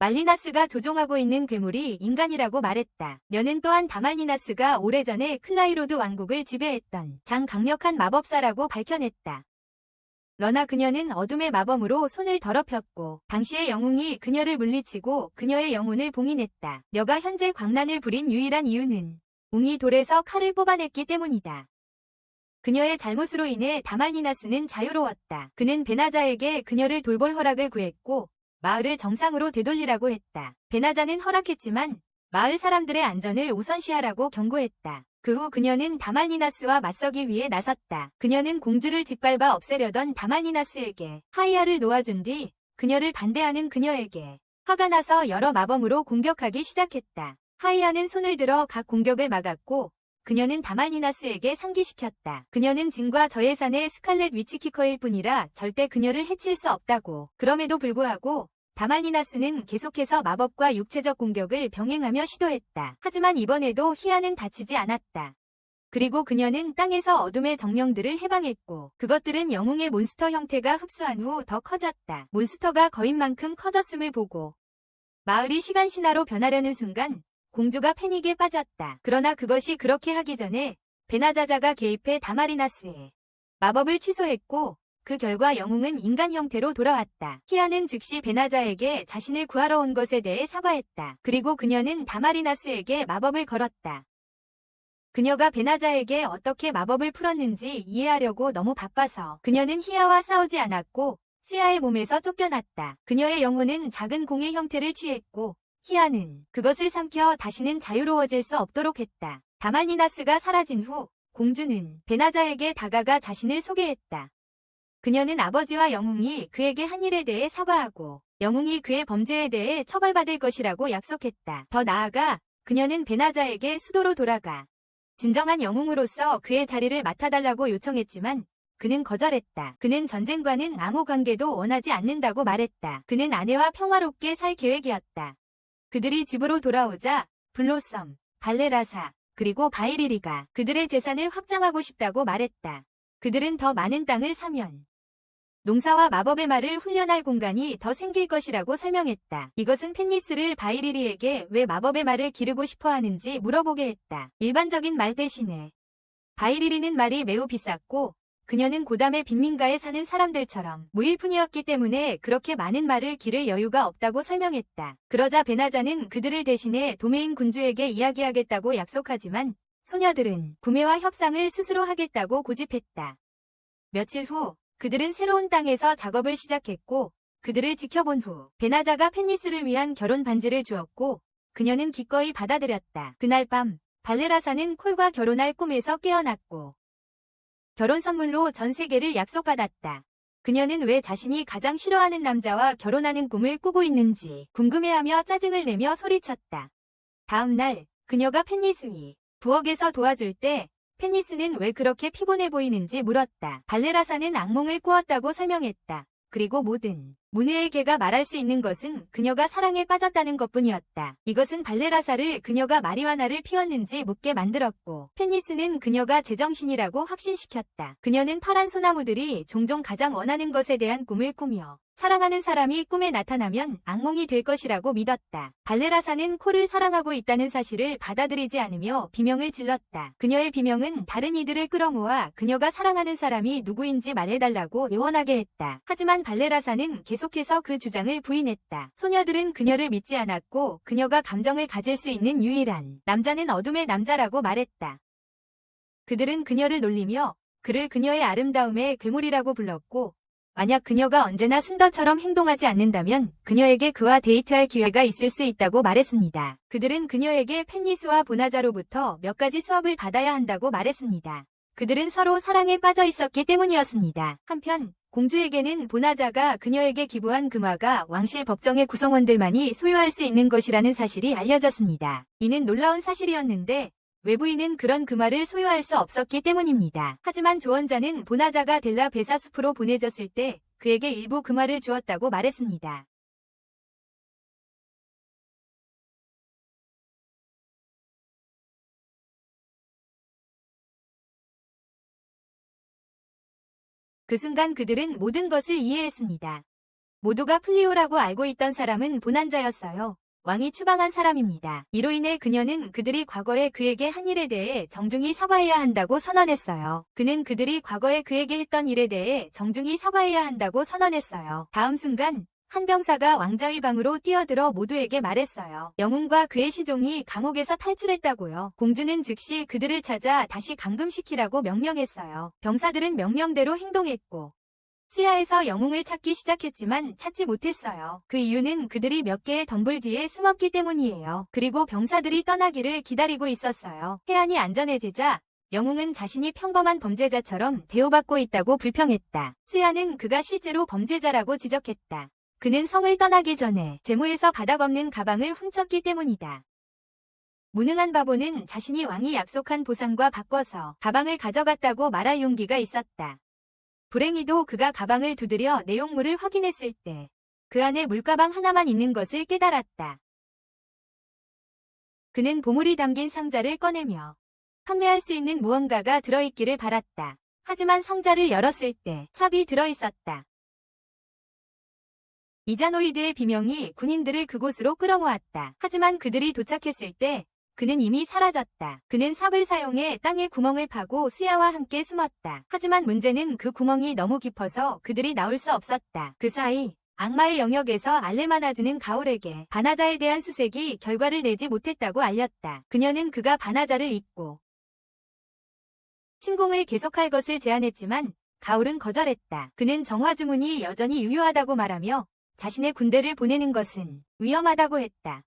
[SPEAKER 1] 말리나스가 조종하고 있는 괴물이 인간이라고 말했다. 녀는 또한 다말리나스가 오래전에 클라이로드 왕국을 지배했던 장강력한 마법사라고 밝혀냈다. 러나 그녀는 어둠의 마법으로 손을 더럽혔고 당시의 영웅이 그녀를 물리치고 그녀의 영혼을 봉인했다. 녀가 현재 광란을 부린 유일한 이유는 웅이 돌에서 칼을 뽑아냈기 때문이다. 그녀의 잘못으로 인해 다말리나스는 자유로웠다. 그는 베나자에게 그녀를 돌볼 허락을 구했고 마을을 정상으로 되돌리라고 했다. 베나자는 허락했지만 마을 사람들의 안전을 우선시하라고 경고했다. 그 후 그녀는 다말리나스와 맞서기 위해 나섰다. 그녀는 공주를 짓밟아 없애려던 다말리나스에게 하이아를 놓아준 뒤 그녀를 반대하는 그녀에게 화가 나서 여러 마법으로 공격하기 시작했다. 하이아는 손을 들어 각 공격을 막았고 그녀는 다말리나스에게 상기시켰다. 그녀는 진과 저예산의 스칼렛 위치키커일 뿐이라 절대 그녀를 해칠 수 없다고. 그럼에도 불구하고 다말리나스는 계속해서 마법과 육체적 공격을 병행하며 시도했다. 하지만 이번에도 히아는 다치지 않았다. 그리고 그녀는 땅에서 어둠의 정령들을 해방했고 그것들은 영웅의 몬스터 형태가 흡수한 후 더 커졌다. 몬스터가 거인 만큼 커졌음을 보고 마을이 시간신화로 변하려는 순간 공주가 패닉에 빠졌다. 그러나 그것이 그렇게 하기 전에 베나자자가 개입해 다말리나스의 마법을 취소했고 그 결과 영웅은 인간 형태로 돌아왔다. 히아는 즉시 베나자에게 자신을 구하러 온 것에 대해 사과했다. 그리고 그녀는 다말리나스에게 마법을 걸었다. 그녀가 베나자에게 어떻게 마법을 풀었는지 이해하려고 너무 바빠서 그녀는 히아와 싸우지 않았고 시아의 몸에서 쫓겨났다. 그녀의 영혼은 작은 공의 형태를 취했고 히아는 그것을 삼켜 다시는 자유로워질 수 없도록 했다. 다말리나스가 사라진 후 공주는 베나자에게 다가가 자신을 소개했다. 그녀는 아버지와 영웅이 그에게 한 일에 대해 사과하고 영웅이 그의 범죄에 대해 처벌받을 것이라고 약속했다. 더 나아가 그녀는 베나자에게 수도로 돌아가 진정한 영웅으로서 그의 자리를 맡아달라고 요청했지만 그는 거절했다. 그는 전쟁과는 아무 관계도 원하지 않는다고 말했다. 그는 아내와 평화롭게 살 계획이었다. 그들이 집으로 돌아오자 블로썸, 발레라사, 그리고 바이리리가 그들의 재산을 확장하고 싶다고 말했다. 그들은 더 많은 땅을 사면 농사와 마법의 말을 훈련할 공간이 더 생길 것이라고 설명했다. 이것은 펜니스를 바이리리에게 왜 마법의 말을 기르고 싶어 하는지 물어보게 했다. 일반적인 말 대신에 바이리리는 말이 매우 비쌌고 그녀는 고담의 빈민가에 사는 사람들처럼 무일푼이었기 때문에 그렇게 많은 말을 기를 여유가 없다고 설명했다. 그러자 베나자는 그들을 대신해 도메인 군주에게 이야기하겠다고 약속하지만 소녀들은 구매와 협상을 스스로 하겠다고 고집했다. 며칠 후 그들은 새로운 땅에서 작업을 시작했고 그들을 지켜본 후 베나자가 펜니스를 위한 결혼 반지를 주었고 그녀는 기꺼이 받아들였다. 그날 밤 발레라사는 콜과 결혼할 꿈에서 깨어났고 결혼 선물로 전 세계를 약속받았다. 그녀는 왜 자신이 가장 싫어하는 남자와 결혼하는 꿈을 꾸고 있는지 궁금해하며 짜증을 내며 소리쳤다. 다음 날 그녀가 펜니스위 부엌에서 도와줄 때 펜니스는 왜 그렇게 피곤해 보이는지 물었다. 발레라사는 악몽을 꾸었다고 설명했다. 그리고 모든 문외의 개가 말할 수 있는 것은 그녀가 사랑에 빠졌다는 것뿐이었다. 이것은 발레라사를 그녀가 마리화나를 피웠는지 묻게 만들었고 펜니스는 그녀가 제정신이라고 확신시켰다. 그녀는 파란 소나무들이 종종 가장 원하는 것에 대한 꿈을 꾸며 사랑하는 사람이 꿈에 나타나면 악몽이 될 것이라고 믿었다. 발레라사는 콜을 사랑하고 있다는 사실을 받아들이지 않으며 비명을 질렀다. 그녀의 비명은 다른 이들을 끌어모아 그녀가 사랑하는 사람이 누구인지 말해달라고 요원하게 했다. 하지만 발레라사는 계속해서 그 주장을 부인했다. 소녀들은 그녀를 믿지 않았고 그녀가 감정을 가질 수 있는 유일한 남자는 어둠의 남자라고 말했다. 그들은 그녀를 놀리며 그를 그녀의 아름다움의 괴물이라고 불렀고 만약 그녀가 언제나 순더처럼 행동하지 않는다면 그녀에게 그와 데이트할 기회가 있을 수 있다고 말했습니다. 그들은 그녀에게 펜니스와 보나자로부터 몇 가지 수업을 받아야 한다고 말했습니다. 그들은 서로 사랑에 빠져 있었기 때문이었습니다. 한편 공주에게는 보나자가 그녀에게 기부한 금화가 왕실 법정의 구성원들만이 소유할 수 있는 것이라는 사실이 알려졌습니다. 이는 놀라운 사실이었는데 외부인은 그런 금화를 소유할 수 없었기 때문입니다. 하지만 조언자는 보나자가 델라 베사 숲으로 보내졌을 때 그에게 일부 금화를 주었다고 말했습니다. 그 순간 그들은 모든 것을 이해했습니다. 모두가 플리오라고 알고 있던 사람은 보난자였어요. 왕이 추방한 사람입니다. 이로 인해 그녀는 그들이 과거에 그에게 한 일에 대해 정중히 사과해야 한다고 선언했어요. 그는 그들이 과거에 그에게 했던 일에 대해 정중히 사과해야 한다고 선언했어요. 다음 순간 한 병사가 왕자의 방으로 뛰어들어 모두에게 말했어요. 영웅과 그의 시종이 감옥에서 탈출했다고요. 공주는 즉시 그들을 찾아 다시 감금시키라고 명령했어요. 병사들은 명령대로 행동했고 수야에서 영웅을 찾기 시작했지만 찾지 못했어요. 그 이유는 그들이 몇 개의 덤불 뒤에 숨었기 때문이에요. 그리고 병사들이 떠나기를 기다리고 있었어요. 해안이 안전해지자 영웅은 자신이 평범한 범죄자처럼 대우받고 있다고 불평했다. 수야는 그가 실제로 범죄자라고 지적했다. 그는 성을 떠나기 전에 제무에서 바닥 없는 가방을 훔쳤기 때문이다. 무능한 바보는 자신이 왕이 약속한 보상과 바꿔서 가방을 가져갔다고 말할 용기가 있었다. 불행히도 그가 가방을 두드려 내용물을 확인했을 때 그 안에 물가방 하나만 있는 것을 깨달았다. 그는 보물이 담긴 상자를 꺼내며 판매할 수 있는 무언가가 들어있기를 바랐다. 하지만 상자를 열었을 때 삽이 들어있었다. 이자노이드의 비명이 군인들을 그곳으로 끌어모았다. 하지만 그들이 도착했을 때 그는 이미 사라졌다. 그는 삽을 사용해 땅에 구멍을 파고 수야와 함께 숨었다. 하지만 문제는 그 구멍이 너무 깊어서 그들이 나올 수 없었다. 그 사이 악마의 영역에서 알레마나즈는 가올에게 바나자에 대한 수색이 결과를 내지 못했다고 알렸다. 그녀는 그가 바나자를 잊고 침공을 계속할 것을 제안했지만 가올은 거절했다. 그는 정화 주문이 여전히 유효하다고 말하며 자신의 군대를 보내는 것은 위험하다고 했다.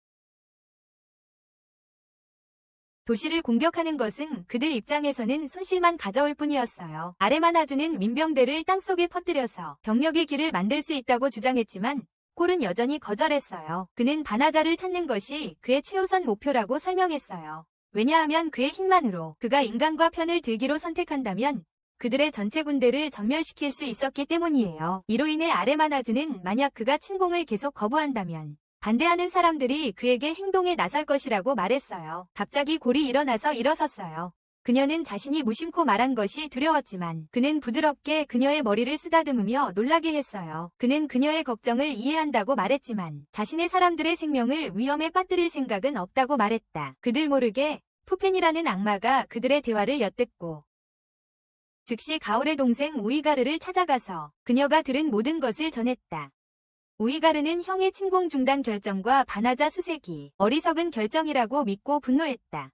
[SPEAKER 1] 도시를 공격하는 것은 그들 입장에서는 손실만 가져올 뿐이었어요. 아레마나즈는 민병대를 땅속에 퍼뜨려서 병력의 길을 만들 수 있다고 주장했지만 꼴은 여전히 거절했어요. 그는 바나자를 찾는 것이 그의 최우선 목표라고 설명했어요. 왜냐하면 그의 힘만으로 그가 인간과 편을 들기로 선택한다면 그들의 전체 군대를 전멸시킬 수 있었기 때문이에요. 이로 인해 아레마나즈는 만약 그가 침공을 계속 거부한다면 반대하는 사람들이 그에게 행동에 나설 것이라고 말했어요. 갑자기 골이 일어나서 일어섰어요. 그녀는 자신이 무심코 말한 것이 두려웠지만 그는 부드럽게 그녀의 머리를 쓰다듬으며 놀라게 했어요. 그는 그녀의 걱정을 이해한다고 말했지만 자신의 사람들의 생명을 위험에 빠뜨릴 생각은 없다고 말했다. 그들 모르게 푸펜이라는 악마가 그들의 대화를 엿듣고 즉시 가올의 동생 우이가르를 찾아가서 그녀가 들은 모든 것을 전했다. 우이가르는 형의 침공 중단 결정과 바나자 수색이 어리석은 결정이라고 믿고 분노했다.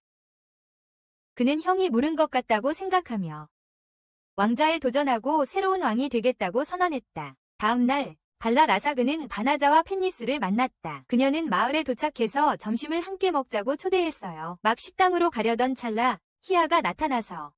[SPEAKER 1] 그는 형이 물은 것 같다고 생각하며 왕좌에 도전하고 새로운 왕이 되겠다고 선언했다. 다음 날 발라라사그는 바나자와 펜니스를 만났다. 그녀는 마을에 도착해서 점심을 함께 먹자고 초대했어요. 막 식당으로 가려던 찰나 히아가 나타나서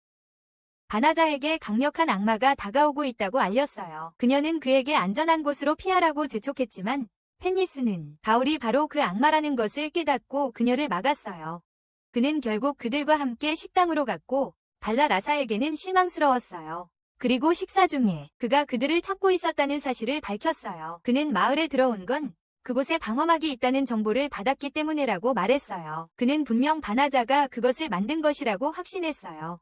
[SPEAKER 1] 바나자에게 강력한 악마가 다가오고 있다고 알렸어요. 그녀는 그에게 안전한 곳으로 피하라고 재촉했지만 펜니스는 가올이 바로 그 악마라는 것을 깨닫고 그녀를 막았어요. 그는 결국 그들과 함께 식당으로 갔고 발라라사에게는 실망스러웠어요. 그리고 식사 중에 그가 그들을 찾고 있었다는 사실을 밝혔어요. 그는 마을에 들어온 건 그곳에 방어막이 있다는 정보를 받았기 때문이라고 말했어요. 그는 분명 바나자가 그것을 만든 것이라고 확신했어요.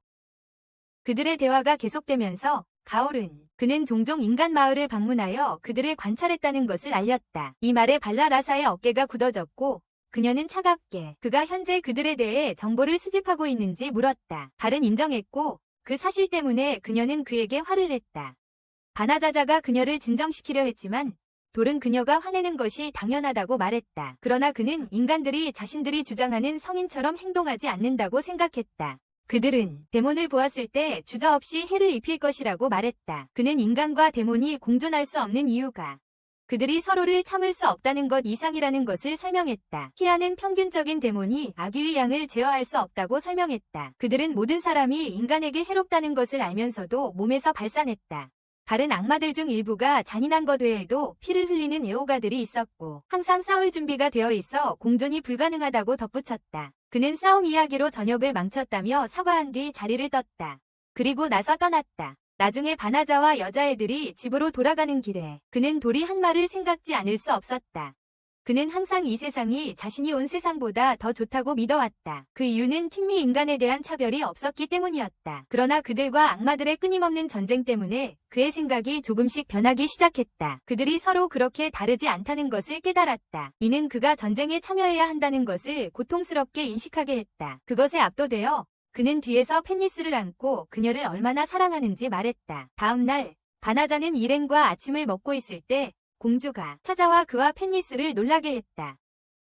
[SPEAKER 1] 그들의 대화가 계속되면서 가올은 그는 종종 인간 마을을 방문하여 그들을 관찰했다는 것을 알렸다. 이 말에 발라라사의 어깨가 굳어졌고 그녀는 차갑게 그가 현재 그들에 대해 정보를 수집하고 있는지 물었다. 갈은 인정했고 그 사실 때문에 그녀는 그에게 화를 냈다. 바나자자가 그녀를 진정시키려 했지만 돌은 그녀가 화내는 것이 당연하다고 말했다. 그러나 그는 인간들이 자신들이 주장하는 성인처럼 행동하지 않는다고 생각했다. 그들은 데몬을 보았을 때 주저없이 해를 입힐 것이라고 말했다. 그는 인간과 데몬이 공존할 수 없는 이유가 그들이 서로를 참을 수 없다는 것 이상이라는 것을 설명했다. 히아는 평균적인 데몬이 아귀의 양을 제어할 수 없다고 설명했다. 그들은 모든 사람이 인간에게 해롭다는 것을 알면서도 몸에서 발산했다. 다른 악마들 중 일부가 잔인한 것 외에도 피를 흘리는 애호가들이 있었고 항상 싸울 준비가 되어 있어 공존이 불가능하다고 덧붙였다. 그는 싸움 이야기로 저녁을 망쳤다며 사과한 뒤 자리를 떴다. 그리고 나서 떠났다. 나중에 바나자와 여자애들이 집으로 돌아가는 길에 그는 돌이 한 말을 생각지 않을 수 없었다. 그는 항상 이 세상이 자신이 온 세상보다 더 좋다고 믿어왔다. 그 이유는 틱미 인간에 대한 차별이 없었기 때문이었다. 그러나 그들과 악마들의 끊임없는 전쟁 때문에 그의 생각이 조금씩 변하기 시작했다. 그들이 서로 그렇게 다르지 않다는 것을 깨달았다. 이는 그가 전쟁에 참여해야 한다는 것을 고통스럽게 인식하게 했다. 그것에 압도되어 그는 뒤에서 펜니스를 안고 그녀를 얼마나 사랑하는지 말했다. 다음 날 바나자는 일행과 아침을 먹고 있을 때 공주가 찾아와 그와 펜니스를 놀라게 했다.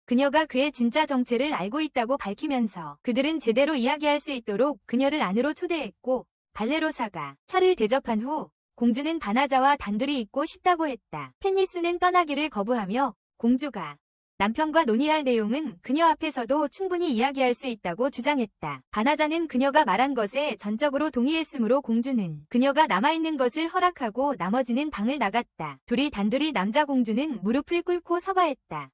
[SPEAKER 1] 그녀가 그의 진짜 정체를 알고 있다고 밝히면서 그들은 제대로 이야기할 수 있도록 그녀를 안으로 초대했고 발레로사가 차를 대접한 후 공주는 바나자와 단둘이 있고 싶다고 했다. 펜니스는 떠나기를 거부하며 공주가 남편과 논의할 내용은 그녀 앞에서도 충분히 이야기할 수 있다고 주장했다. 바나자는 그녀가 말한 것에 전적으로 동의했으므로 공주는 그녀가 남아있는 것을 허락하고 나머지는 방을 나갔다. 둘이 단둘이 남자 공주는 무릎을 꿇고 사과했다.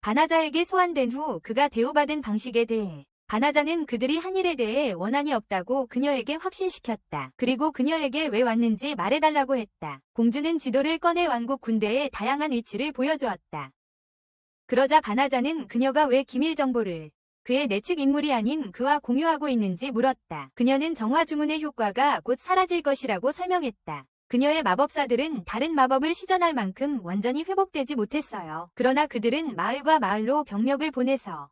[SPEAKER 1] 바나자에게 소환된 후 그가 대우받은 방식에 대해 바나자는 그들이 한 일에 대해 원한이 없다고 그녀에게 확신시켰다. 그리고 그녀에게 왜 왔는지 말해달라고 했다. 공주는 지도를 꺼내 왕국 군대의 다양한 위치를 보여주었다. 그러자 바나자는 그녀가 왜 기밀 정보를 그의 내측 인물이 아닌 그와 공유하고 있는지 물었다. 그녀는 정화 주문의 효과가 곧 사라질 것이라고 설명했다. 그녀의 마법사들은 다른 마법을 시전할 만큼 완전히 회복되지 못했어요. 그러나 그들은 마을과 마을로 병력을 보내서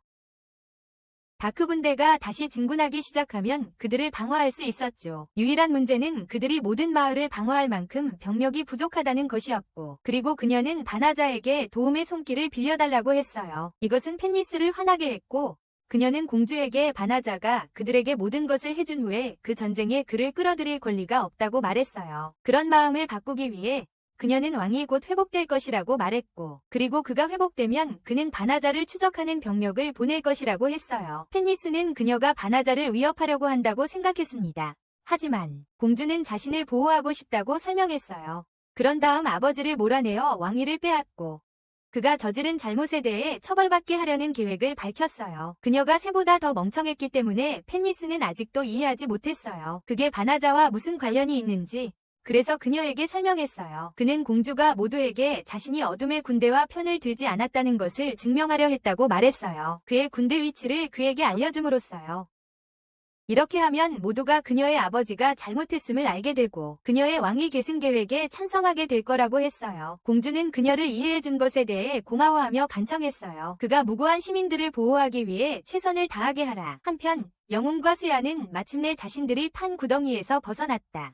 [SPEAKER 1] 다크 군대가 다시 진군하기 시작하면 그들을 방어할 수 있었죠. 유일한 문제는 그들이 모든 마을을 방어할 만큼 병력이 부족하다는 것이었고 그리고 그녀는 바나자에게 도움의 손길을 빌려달라고 했어요. 이것은 펜니스를 화나게 했고 그녀는 공주에게 바나자가 그들에게 모든 것을 해준 후에 그 전쟁에 그를 끌어들일 권리가 없다고 말했어요. 그런 마음을 바꾸기 위해 그녀는 왕이 곧 회복될 것이라고 말했고, 그리고 그가 회복되면 그는 반하자를 추적하는 병력을 보낼 것이라고 했어요. 펜니스는 그녀가 반하자를 위협하려고 한다고 생각했습니다. 하지만 공주는 자신을 보호하고 싶다고 설명했어요. 그런 다음 아버지를 몰아내어 왕위를 빼앗고 그가 저지른 잘못에 대해 처벌받게 하려는 계획을 밝혔어요. 그녀가 새보다 더 멍청했기 때문에 펜니스는 아직도 이해하지 못했어요. 그게 반하자와 무슨 관련이 있는지. 그래서 그녀에게 설명했어요. 그는 공주가 모두에게 자신이 어둠의 군대와 편을 들지 않았다는 것을 증명하려 했다고 말했어요. 그의 군대 위치를 그에게 알려줌으로써요. 이렇게 하면 모두가 그녀의 아버지가 잘못했음을 알게 되고 그녀의 왕위 계승 계획에 찬성하게 될 거라고 했어요. 공주는 그녀를 이해해준 것에 대해 고마워하며 간청했어요. 그가 무고한 시민들을 보호하기 위해 최선을 다하게 하라. 한편 영웅과 수야는 마침내 자신들이 판 구덩이에서 벗어났다.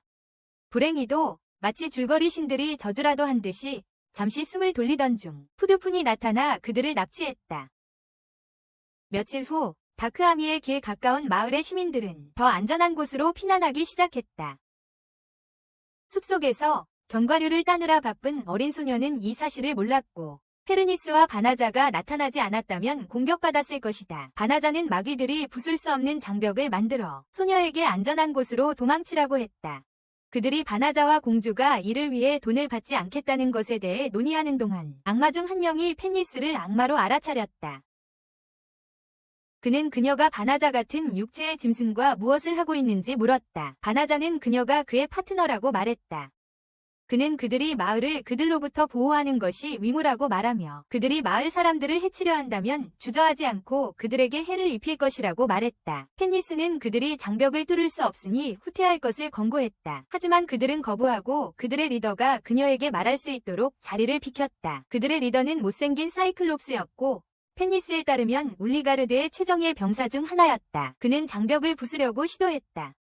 [SPEAKER 1] 불행히도 마치 줄거리 신들이 저주라도 한 듯이 잠시 숨을 돌리던 중 푸드푼이 나타나 그들을 납치했다. 며칠 후 다크아미의 길 가까운 마을의 시민들은 더 안전한 곳으로 피난하기 시작했다. 숲속에서 견과류를 따느라 바쁜 어린 소녀는 이 사실을 몰랐고 페르니스와 반하자가 나타나지 않았다면 공격받았을 것이다. 반하자는 마귀들이 부술 수 없는 장벽을 만들어 소녀에게 안전한 곳으로 도망치라고 했다. 그들이 반하자와 공주가 이를 위해 돈을 받지 않겠다는 것에 대해 논의하는 동안 악마 중 한 명이 펜니스를 악마로 알아차렸다. 그는 그녀가 반하자 같은 육체의 짐승과 무엇을 하고 있는지 물었다. 반하자는 그녀가 그의 파트너라고 말했다. 그는 그들이 마을을 그들로부터 보호하는 것이 위무라고 말하며 그들이 마을 사람들을 해치려 한다면 주저하지 않고 그들에게 해를 입힐 것이라고 말했다. 펜니스는 그들이 장벽을 뚫을 수 없으니 후퇴할 것을 권고했다. 하지만 그들은 거부하고 그들의 리더가 그녀에게 말할 수 있도록 자리를 비켰다. 그들의 리더는 못생긴 사이클롭스였고 펜니스에 따르면 울리가르드의 최정예 병사 중 하나였다. 그는 장벽을 부수려고 시도했다.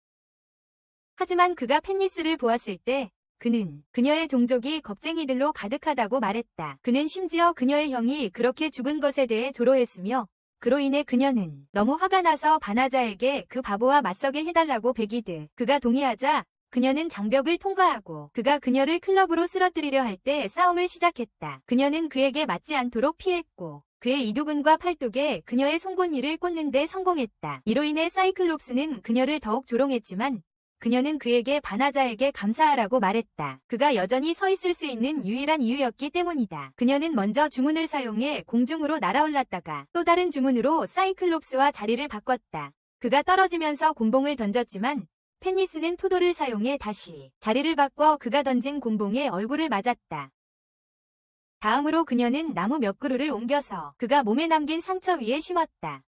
[SPEAKER 1] 하지만 그가 펜니스를 보았을 때 그는 그녀의 종족이 겁쟁이들로 가득하다고 말했다. 그는 심지어 그녀의 형이 그렇게 죽은 것에 대해 조로했으며 그로 인해 그녀는 너무 화가 나서 반하자에게 그 바보와 맞서게 해달라고 베기드. 그가 동의하자 그녀는 장벽을 통과하고 그가 그녀를 클럽으로 쓰러뜨리려 할 때 싸움을 시작했다. 그녀는 그에게 맞지 않도록 피했고 그의 이두근과 팔뚝에 그녀의 송곳니를 꽂는 데 성공했다. 이로 인해 사이클롭스는 그녀를 더욱 조롱했지만 그녀는 그에게 반하자에게 감사하라고 말했다. 그가 여전히 서 있을 수 있는 유일한 이유였기 때문이다. 그녀는 먼저 주문을 사용해 공중으로 날아올랐다가 또 다른 주문으로 사이클롭스와 자리를 바꿨다. 그가 떨어지면서 곤봉을 던졌지만 펜니스는 토도를 사용해 다시 자리를 바꿔 그가 던진 곤봉에 얼굴을 맞았다. 다음으로 그녀는 나무 몇 그루를 옮겨서 그가 몸에 남긴 상처 위에 심었다.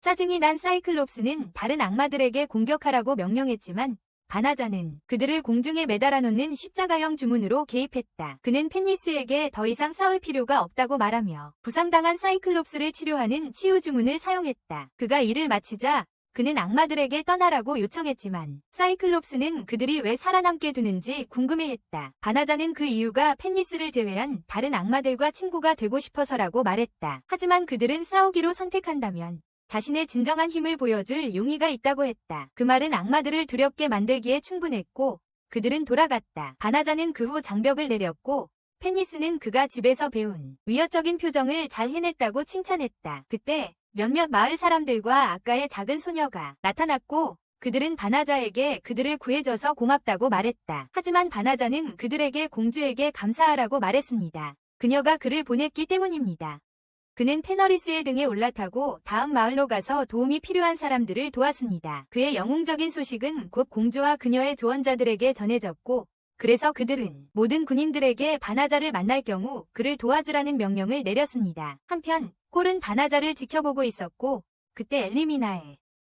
[SPEAKER 1] 짜증이 난 사이클롭스는 다른 악마들에게 공격하라고 명령했지만 반하자는 그들을 공중에 매달아 놓는 십자가형 주문으로 개입했다. 그는 펜니스에게 더 이상 싸울 필요가 없다고 말하며 부상당한 사이클롭스를 치료하는 치유 주문을 사용했다. 그가 일을 마치자 그는 악마들에게 떠나라고 요청했지만 사이클롭스는 그들이 왜 살아남게 두는지 궁금해했다. 반하자는 그 이유가 펜니스를 제외한 다른 악마들과 친구가 되고 싶어서라고 말했다. 하지만 그들은 싸우기로 선택한다면 자신의 진정한 힘을 보여줄 용의가 있다고 했다. 그 말은 악마들을 두렵게 만들기에 충분했고 그들은 돌아갔다. 반하자는 그 후 장벽을 내렸고 펜니스는 그가 집에서 배운 위협적인 표정을 잘 해냈다고 칭찬했다. 그때 몇몇 마을 사람들과 아까의 작은 소녀가 나타났고 그들은 반하자에게 그들을 구해줘서 고맙다고 말했다. 하지만 반하자는 그들에게 공주에게 감사하라고 말했습니다. 그녀가 그를 보냈기 때문입니다. 그는 페너리스의 등에 올라타고 다음 마을로 가서 도움이 필요한 사람들을 도왔습니다. 그의 영웅적인 소식은 곧 공주와 그녀의 조언자들에게 전해졌고 그래서 그들은 모든 군인들에게 반하자를 만날 경우 그를 도와주라는 명령을 내렸습니다. 한편 꼴은 반하자를 지켜보고 있었고 그때 엘리미나의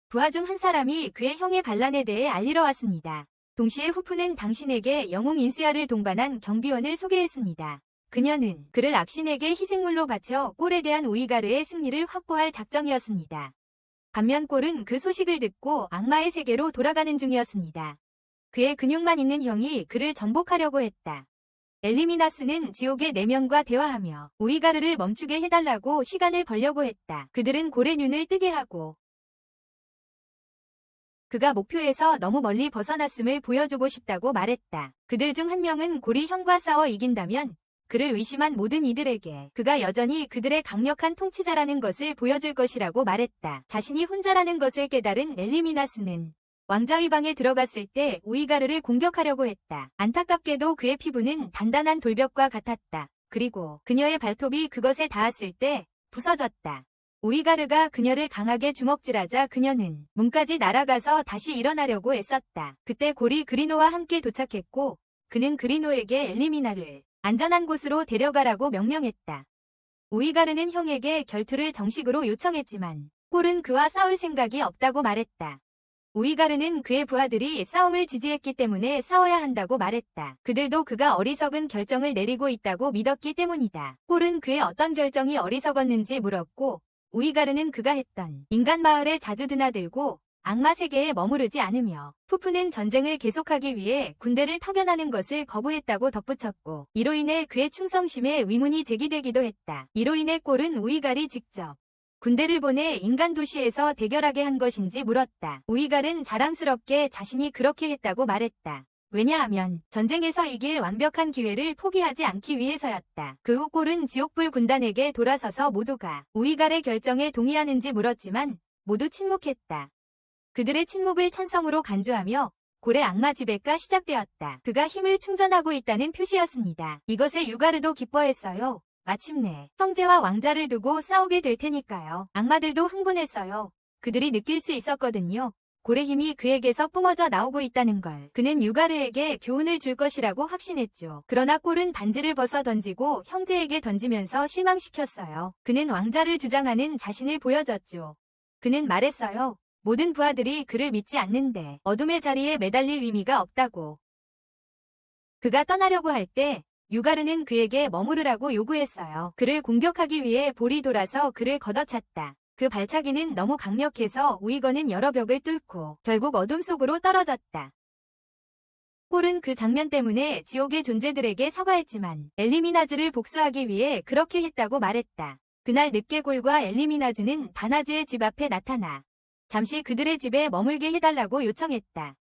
[SPEAKER 1] 부하 중 한 사람이 그의 형의 반란에 대해 알리러 왔습니다. 동시에 후프는 당신에게 영웅 인수야를 동반한 경비원을 소개했습니다. 그녀는 그를 악신에게 희생물로 바쳐 꼴에 대한 우이가르의 승리를 확보할 작정이었습니다. 반면 꼴은 그 소식을 듣고 악마의 세계로 돌아가는 중이었습니다. 그의 근육만 있는 형이 그를 정복하려고 했다. 엘리미나스는 지옥의 내면과 대화하며 우이가르를 멈추게 해달라고 시간을 벌려고 했다. 그들은 고래 눈을 뜨게 하고 그가 목표에서 너무 멀리 벗어났음을 보여주고 싶다고 말했다. 그들 중 한 명은 고리 형과 싸워 이긴다면 그를 의심한 모든 이들에게 그가 여전히 그들의 강력한 통치자라는 것을 보여줄 것이라고 말했다. 자신이 혼자라는 것을 깨달은 엘리미나스는 왕자의 방에 들어갔을 때 우이가르를 공격하려고 했다. 안타깝게도 그의 피부는 단단한 돌벽과 같았다. 그리고 그녀의 발톱이 그것에 닿았을 때 부서졌다. 우이가르가 그녀를 강하게 주먹질하자 그녀는 문까지 날아가서 다시 일어나려고 애썼다. 그때 고리 그리노와 함께 도착했고 그는 그리노에게 엘리미나를 안전한 곳으로 데려가라고 명령했다. 우이가르는 형에게 결투를 정식으로 요청했지만 꼴은 그와 싸울 생각이 없다고 말했다. 우이가르는 그의 부하들이 싸움을 지지했기 때문에 싸워야 한다고 말했다. 그들도 그가 어리석은 결정을 내리고 있다고 믿었기 때문이다. 꼴은 그의 어떤 결정이 어리석었는지 물었고 우이가르는 그가 했던 인간 마을에 자주 드나들고 악마 세계에 머무르지 않으며 푸푸는 전쟁을 계속하기 위해 군대를 파견하는 것을 거부했다고 덧붙였고 이로 인해 그의 충성심에 의문이 제기되기도 했다. 이로 인해 꼴은 우이갈이 직접 군대를 보내 인간 도시에서 대결하게 한 것인지 물었다. 우이갈은 자랑스럽게 자신이 그렇게 했다고 말했다. 왜냐하면 전쟁에서 이길 완벽한 기회를 포기하지 않기 위해서였다. 그 후 꼴은 지옥불 군단에게 돌아서서 모두가 우이갈의 결정에 동의하는지 물었지만 모두 침묵했다. 그들의 침묵을 찬성으로 간주하며 꼴의 악마 지배가 시작되었다. 그가 힘을 충전하고 있다는 표시였습니다. 이것에 유가르도 기뻐했어요. 마침내 형제와 왕자를 두고 싸우게 될 테니까요. 악마들도 흥분했어요. 그들이 느낄 수 있었거든요. 꼴의 힘이 그에게서 뿜어져 나오고 있다는 걸. 그는 유가르에게 교훈을 줄 것이라고 확신했죠. 그러나 꼴은 반지를 벗어 던지고 형제에게 던지면서 실망시켰어요. 그는 왕자를 주장하는 자신을 보여줬죠. 그는 말했어요. 모든 부하들이 그를 믿지 않는데 어둠의 자리에 매달릴 의미가 없다고. 그가 떠나려고 할 때 유가르는 그에게 머무르라고 요구했어요. 그를 공격하기 위해 볼이 돌아서 그를 걷어찼다. 그 발차기는 너무 강력해서 우이거는 여러 벽을 뚫고 결국 어둠 속으로 떨어졌다. 꼴은 그 장면 때문에 지옥의 존재들에게 사과했지만 엘리미나즈를 복수하기 위해 그렇게 했다고 말했다. 그날 늦게 꼴과 엘리미나즈는 바나즈의 집 앞에 나타나 잠시 그들의 집에 머물게 해달라고 요청했다.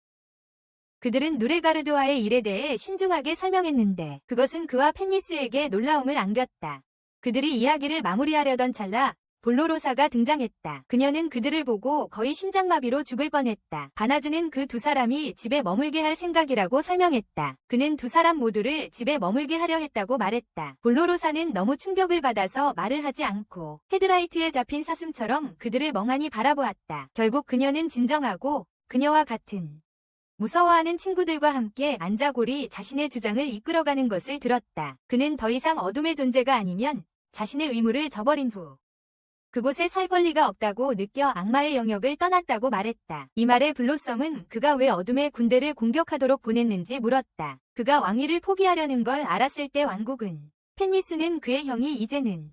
[SPEAKER 1] 그들은 누레가르드와의 일에 대해 신중하게 설명했는데 그것은 그와 펜니스에게 놀라움을 안겼다. 그들이 이야기를 마무리하려던 찰나 볼로로사가 등장했다. 그녀는 그들을 보고 거의 심장마비로 죽을 뻔했다. 바나즈는 그 두 사람이 집에 머물게 할 생각이라고 설명했다. 그는 두 사람 모두를 집에 머물게 하려 했다고 말했다. 볼로로사는 너무 충격을 받아서 말을 하지 않고 헤드라이트에 잡힌 사슴처럼 그들을 멍하니 바라보았다. 결국 그녀는 진정하고 그녀와 같은 무서워하는 친구들과 함께 안자골이 자신의 주장을 이끌어가는 것을 들었다. 그는 더 이상 어둠의 존재가 아니면 자신의 의무를 저버린 후 그곳에 살 권리가 없다고 느껴 악마의 영역을 떠났다고 말했다. 이 말에 블로썸은 그가 왜 어둠의 군대를 공격하도록 보냈는지 물었다. 그가 왕위를 포기하려는 걸 알았을 때 왕국은 펜니스는 그의 형이 이제는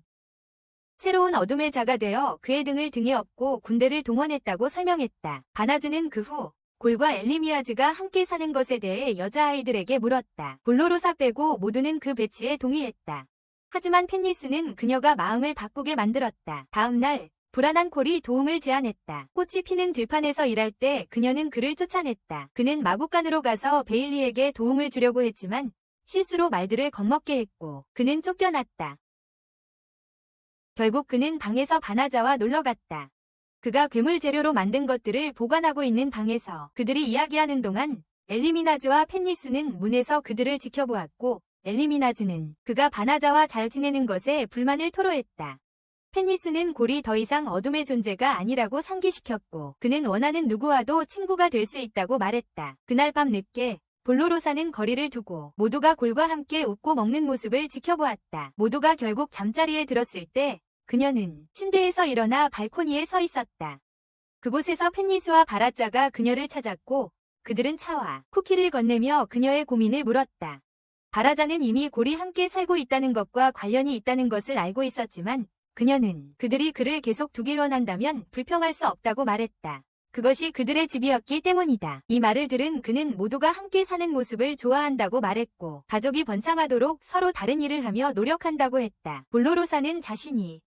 [SPEAKER 1] 새로운 어둠의 자가 되어 그의 등을 등에 업고 군대를 동원했다고 설명했다. 바나즈는 그 후 골과 엘리미아즈가 함께 사는 것에 대해 여자아이들에게 물었다. 볼로로사 빼고 모두는 그 배치에 동의했다. 하지만 펜니스는 그녀가 마음을 바꾸게 만들었다. 다음 날 불안한 콜이 도움을 제안했다. 꽃이 피는 들판에서 일할 때 그녀는 그를 쫓아냈다. 그는 마구간으로 가서 베일리에게 도움을 주려고 했지만 실수로 말들을 겁먹게 했고 그는 쫓겨났다. 결국 그는 방에서 바나자와 놀러갔다. 그가 괴물 재료로 만든 것들을 보관하고 있는 방에서 그들이 이야기하는 동안 엘리미나즈와 펜니스는 문에서 그들을 지켜보았고 엘리미나즈는 그가 바나자와 잘 지내는 것에 불만을 토로했다. 펜니스는 골이 더 이상 어둠의 존재가 아니라고 상기시켰고 그는 원하는 누구와도 친구가 될 수 있다고 말했다. 그날 밤 늦게 볼로로사는 거리를 두고 모두가 골과 함께 웃고 먹는 모습을 지켜보았다. 모두가 결국 잠자리에 들었을 때 그녀는 침대에서 일어나 발코니에 서 있었다. 그곳에서 펜니스와 바라자가 그녀를 찾았고 그들은 차와 쿠키를 건네며 그녀의 고민을 물었다. 바라자는 이미 골이 함께 살고 있다는 것과 관련이 있다는 것을 알고 있었지만 그녀는 그들이 그를 계속 두길 원한다면 불평할 수 없다고 말했다. 그것이 그들의 집이었기 때문이다. 이 말을 들은 그는 모두가 함께 사는 모습을 좋아한다고 말했고 가족이 번창하도록 서로 다른 일을 하며 노력한다고 했다. 볼로로사는 자신이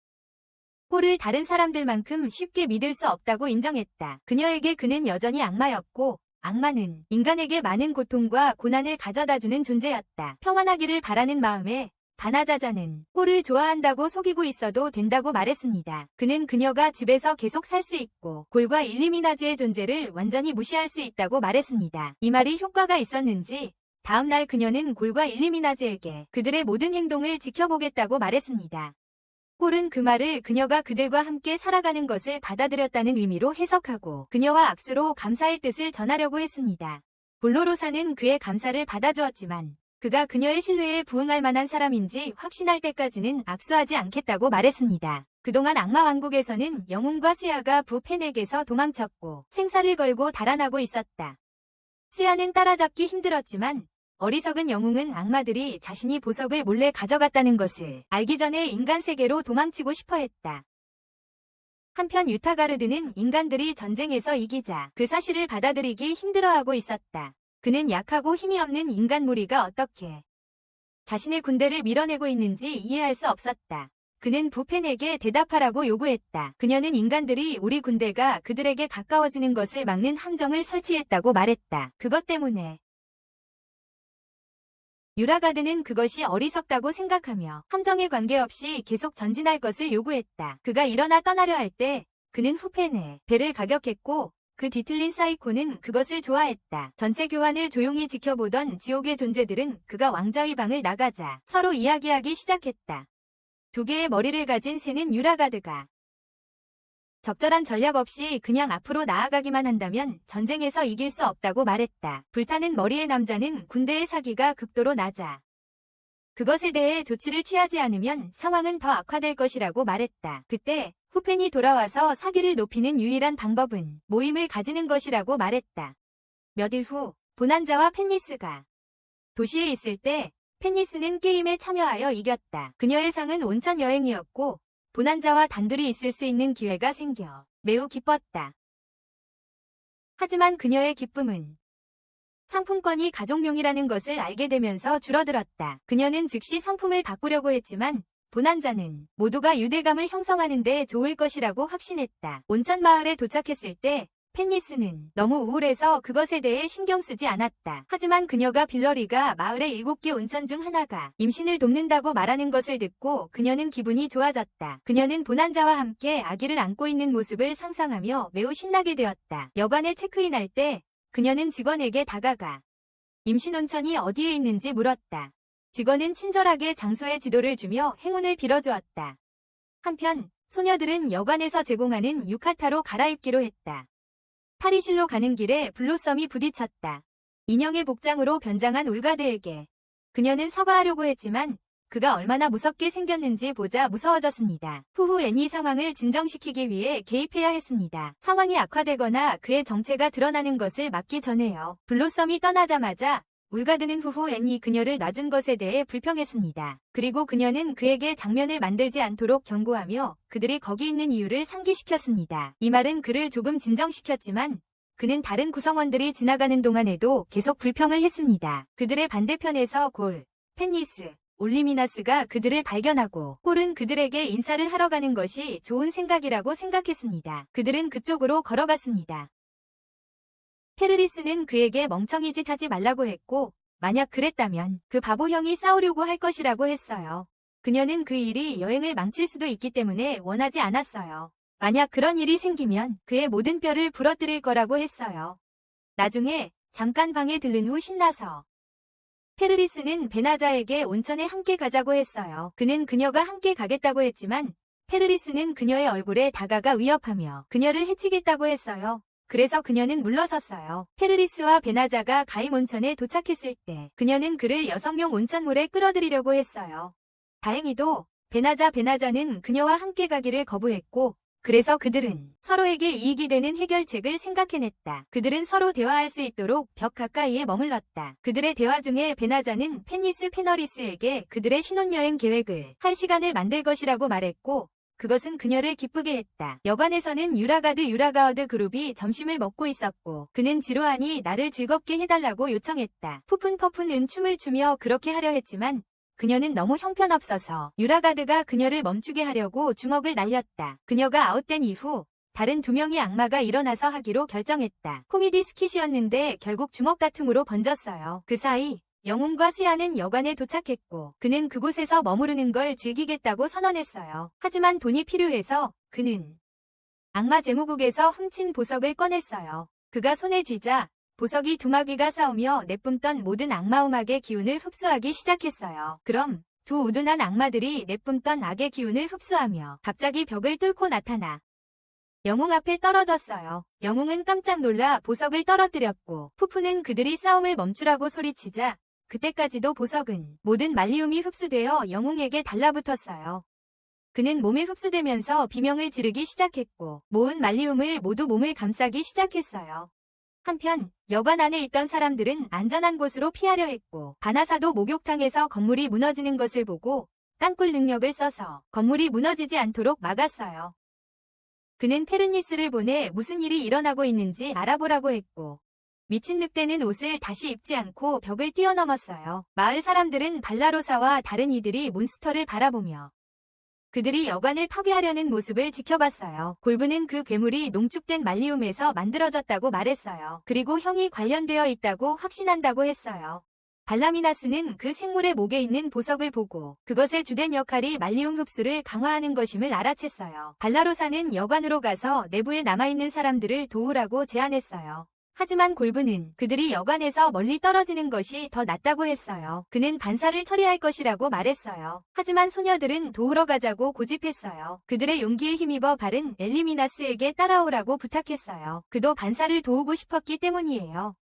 [SPEAKER 1] 꼴을 다른 사람들만큼 쉽게 믿을 수 없다고 인정했다. 그녀에게 그는 여전히 악마였고 악마는 인간에게 많은 고통과 고난을 가져다주는 존재였다. 평안하기를 바라는 마음에 바나자자는 꼴을 좋아한다고 속이고 있어도 된다고 말했습니다. 그는 그녀가 집에서 계속 살 수 있고 골과 일리미나즈의 존재를 완전히 무시할 수 있다고 말했습니다. 이 말이 효과가 있었는지 다음 날 그녀는 골과 일리미나즈에게 그들의 모든 행동을 지켜보겠다고 말했습니다. 꼴은 그 말을 그녀가 그들과 함께 살아가는 것을 받아들였다는 의미로 해석하고 그녀와 악수로 감사의 뜻을 전하려고 했습니다. 볼로로사는 그의 감사를 받아주었지만 그가 그녀의 신뢰에 부응할 만한 사람인지 확신할 때까지는 악수하지 않겠다고 말했습니다. 그동안 악마 왕국에서는 영웅과 수야가 부펜에게서 도망쳤고 생사를 걸고 달아나고 있었다. 수야는 따라잡기 힘들었지만 어리석은 영웅은 악마들이 자신이 보석을 몰래 가져갔다는 것을 알기 전에 인간 세계로 도망치고 싶어 했다. 한편 유타가르드는 인간들이 전쟁에서 이기자 그 사실을 받아들이기 힘들어하고 있었다. 그는 약하고 힘이 없는 인간 무리가 어떻게 자신의 군대를 밀어내고 있는지 이해할 수 없었다. 그는 부펜에게 대답하라고 요구했다. 그녀는 인간들이 우리 군대가 그들에게 가까워지는 것을 막는 함정을 설치했다고 말했다. 그것 때문에 유라가드는 그것이 어리석다고 생각하며 함정에 관계없이 계속 전진할 것을 요구했다. 그가 일어나 떠나려 할 때 그는 후펜의 배를 가격했고 그 뒤틀린 사이코는 그것을 좋아했다. 전체 교환을 조용히 지켜보던 지옥의 존재들은 그가 왕자의 방을 나가자 서로 이야기하기 시작했다. 두 개의 머리를 가진 새는 유라가드가 적절한 전략 없이 그냥 앞으로 나아가기만 한다면 전쟁에서 이길 수 없다고 말했다. 불타는 머리의 남자는 군대의 사기가 극도로 낮아 그것에 대해 조치를 취하지 않으면 상황은 더 악화될 것이라고 말했다. 그때 후펜이 돌아와서 사기를 높이는 유일한 방법은 모임을 가지는 것이라고 말했다. 몇 일 후 보난자와 펜니스가 도시에 있을 때 펜니스는 게임에 참여하여 이겼다. 그녀의 상은 온천 여행이었고 보난자와 단둘이 있을 수 있는 기회가 생겨 매우 기뻤다. 하지만 그녀의 기쁨은 상품권이 가족용이라는 것을 알게 되면서 줄어들었다. 그녀는 즉시 상품을 바꾸려고 했지만 보난자는 모두가 유대감을 형성하는 데 좋을 것이라고 확신했다. 온천 마을에 도착했을 때 펜니스는 너무 우울해서 그것에 대해 신경 쓰지 않았다. 하지만 그녀가 빌러리가 마을의 7개 온천 중 하나가 임신을 돕는다고 말하는 것을 듣고 그녀는 기분이 좋아졌다. 그녀는 보난자와 함께 아기를 안고 있는 모습을 상상하며 매우 신나게 되었다. 여관에 체크인할 때 그녀는 직원에게 다가가 임신 온천이 어디에 있는지 물었다. 직원은 친절하게 장소의 지도를 주며 행운을 빌어주었다. 한편 소녀들은 여관에서 제공하는 유카타로 갈아입기로 했다. 탈의실로 가는 길에 블로썸이 부딪혔다. 인형의 복장으로 변장한 울가드에게 그녀는 사과하려고 했지만 그가 얼마나 무섭게 생겼는지 보자 무서워졌습니다. 후후 애니 상황을 진정시키기 위해 개입해야 했습니다. 상황이 악화되거나 그의 정체가 드러나는 것을 막기 전에요. 블로썸이 떠나자마자 울가드는 후후 애니 그녀를 놔준 것에 대해 불평했습니다. 그리고 그녀는 그에게 장면을 만들지 않도록 경고하며 그들이 거기 있는 이유를 상기시켰습니다. 이 말은 그를 조금 진정시켰지만 그는 다른 구성원들이 지나가는 동안에도 계속 불평을 했습니다. 그들의 반대편에서 골, 펜니스, 올리미나스가 그들을 발견하고 꼴은 그들에게 인사를 하러 가는 것이 좋은 생각이라고 생각했습니다. 그들은 그쪽으로 걸어갔습니다. 페르리스는 그에게 멍청이 짓 하지 말라고 했고 만약 그랬다면 그 바보 형이 싸우려고 할 것이라고 했어요. 그녀는 그 일이 여행을 망칠 수도 있기 때문에 원하지 않았어요. 만약 그런 일이 생기면 그의 모든 뼈를 부러뜨릴 거라고 했어요. 나중에 잠깐 방에 들른 후 신나서 페르리스는 베나자에게 온천에 함께 가자고 했어요. 그는 그녀가 함께 가겠다고 했지만 페르리스는 그녀의 얼굴에 다가가 위협하며 그녀를 해치겠다고 했어요. 그래서 그녀는 물러섰어요. 페르리스와 베나자가 가임 온천에 도착했을 때 그녀는 그를 여성용 온천물에 끌어들이려고 했어요. 다행히도 베나자는 그녀와 함께 가기를 거부했고 그래서 그들은 서로에게 이익이 되는 해결책을 생각해냈다. 그들은 서로 대화할 수 있도록 벽 가까이에 머물렀다. 그들의 대화 중에 베나자는 펜니스 페너리스에게 그들의 신혼여행 계획을 할 시간을 만들 것이라고 말했고 그것은 그녀를 기쁘게 했다. 여관에서는 유라가드 그룹이 점심을 먹고 있었고 그는 지루하니 나를 즐겁게 해달라고 요청했다. 푸푼퍼푼은 춤을 추며 그렇게 하려 했지만 그녀는 너무 형편없어서 유라가드가 그녀를 멈추게 하려고 주먹을 날렸다. 그녀가 아웃된 이후 다른 두 명의 악마가 일어나서 하기로 결정했다. 코미디 스킷이었는데 결국 주먹 다툼으로 번졌어요. 그 사이 영웅과 수야는 여관에 도착했고 그는 그곳에서 머무르는 걸 즐기겠다고 선언했어요. 하지만 돈이 필요해서 그는 악마 제무국에서 훔친 보석을 꺼냈어요. 그가 손에 쥐자 보석이 두 마귀가 싸우며 내뿜던 모든 악마 음악의 기운을 흡수하기 시작했어요. 그럼 두 우둔한 악마들이 내뿜던 악의 기운을 흡수하며 갑자기 벽을 뚫고 나타나 영웅 앞에 떨어졌어요. 영웅은 깜짝 놀라 보석을 떨어뜨렸고 푸푸는 그들이 싸움을 멈추라고 소리치자 그때까지도 보석은 모든 말리움이 흡수되어 영웅에게 달라붙었어요. 그는 몸에 흡수되면서 비명을 지르기 시작했고 모은 말리움을 모두 몸을 감싸기 시작했어요. 한편 여관 안에 있던 사람들은 안전한 곳으로 피하려 했고 바나사도 목욕탕에서 건물이 무너지는 것을 보고 땅굴 능력을 써서 건물이 무너지지 않도록 막았어요. 그는 페르니스를 보내 무슨 일이 일어나고 있는지 알아보라고 했고 미친 늑대는 옷을 다시 입지 않고 벽을 뛰어넘었어요. 마을 사람들은 발라로사와 다른 이들이 몬스터를 바라보며 그들이 여관을 파괴하려는 모습을 지켜봤어요. 골브는 그 괴물이 농축된 말리움에서 만들어졌다고 말했어요. 그리고 형이 관련되어 있다고 확신한다고 했어요. 발라미나스는 그 생물의 목에 있는 보석을 보고 그것의 주된 역할이 말리움 흡수를 강화하는 것임을 알아챘어요. 발라로사는 여관으로 가서 내부에 남아있는 사람들을 도우라고 제안했어요. 하지만 골브는 그들이 여관에서 멀리 떨어지는 것이 더 낫다고 했어요. 그는 반사를 처리할 것이라고 말했어요. 하지만 소녀들은 도우러 가자고 고집했어요. 그들의 용기에 힘입어 발은 엘리미나스에게 따라오라고 부탁했어요. 그도 반사를 도우고 싶었기 때문이에요.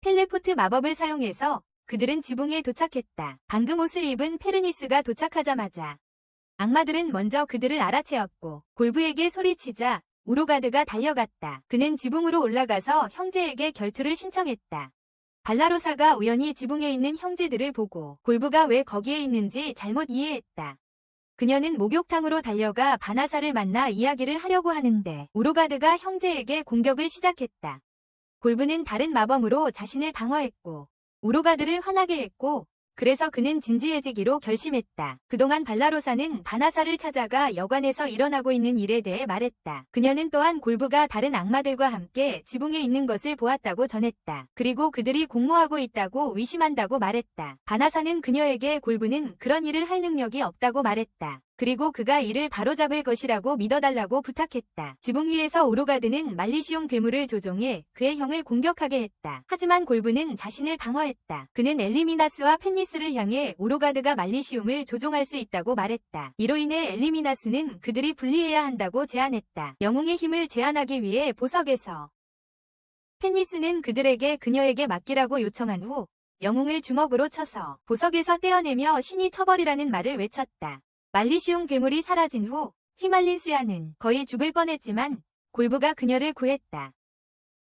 [SPEAKER 1] 텔레포트 마법을 사용해서 그들은 지붕에 도착했다. 방금 옷을 입은 페르니스가 도착하자마자 악마들은 먼저 그들을 알아채었고 골브에게 소리치자 우로가드가 달려갔다. 그는 지붕으로 올라가서 형제에게 결투를 신청했다. 발라로사가 우연히 지붕에 있는 형제들을 보고 골브가 왜 거기에 있는지 잘못 이해했다. 그녀는 목욕탕으로 달려가 바나사를 만나 이야기를 하려고 하는데 우로가드가 형제에게 공격을 시작했다. 골브는 다른 마법으로 자신을 방어했고 우로가드를 화나게 했고 그래서 그는 진지해지기로 결심했다. 그동안 발라로사는 바나사를 찾아가 여관에서 일어나고 있는 일에 대해 말했다. 그녀는 또한 골브가 다른 악마들과 함께 지붕에 있는 것을 보았다고 전했다. 그리고 그들이 공모하고 있다고 의심한다고 말했다. 바나사는 그녀에게 골브는 그런 일을 할 능력이 없다고 말했다. 그리고 그가 이를 바로잡을 것이라고 믿어달라고 부탁했다. 지붕 위에서 우로가드는 말리시움 괴물을 조종해 그의 형을 공격하게 했다. 하지만 골브는 자신을 방어했다. 그는 엘리미나스와 펜니스를 향해 우로가드가 말리시움을 조종할 수 있다고 말했다. 이로 인해 엘리미나스는 그들이 분리해야 한다고 제안했다. 영웅의 힘을 제한하기 위해 보석에서 펜니스는 그들에게 그녀에게 맡기라고 요청한 후 영웅을 주먹으로 쳐서 보석에서 떼어내며 신이 쳐버리라는 말을 외쳤다. 말리시움 괴물이 사라진 후 휘말린 수야는 거의 죽을 뻔했지만 골브가 그녀를 구했다.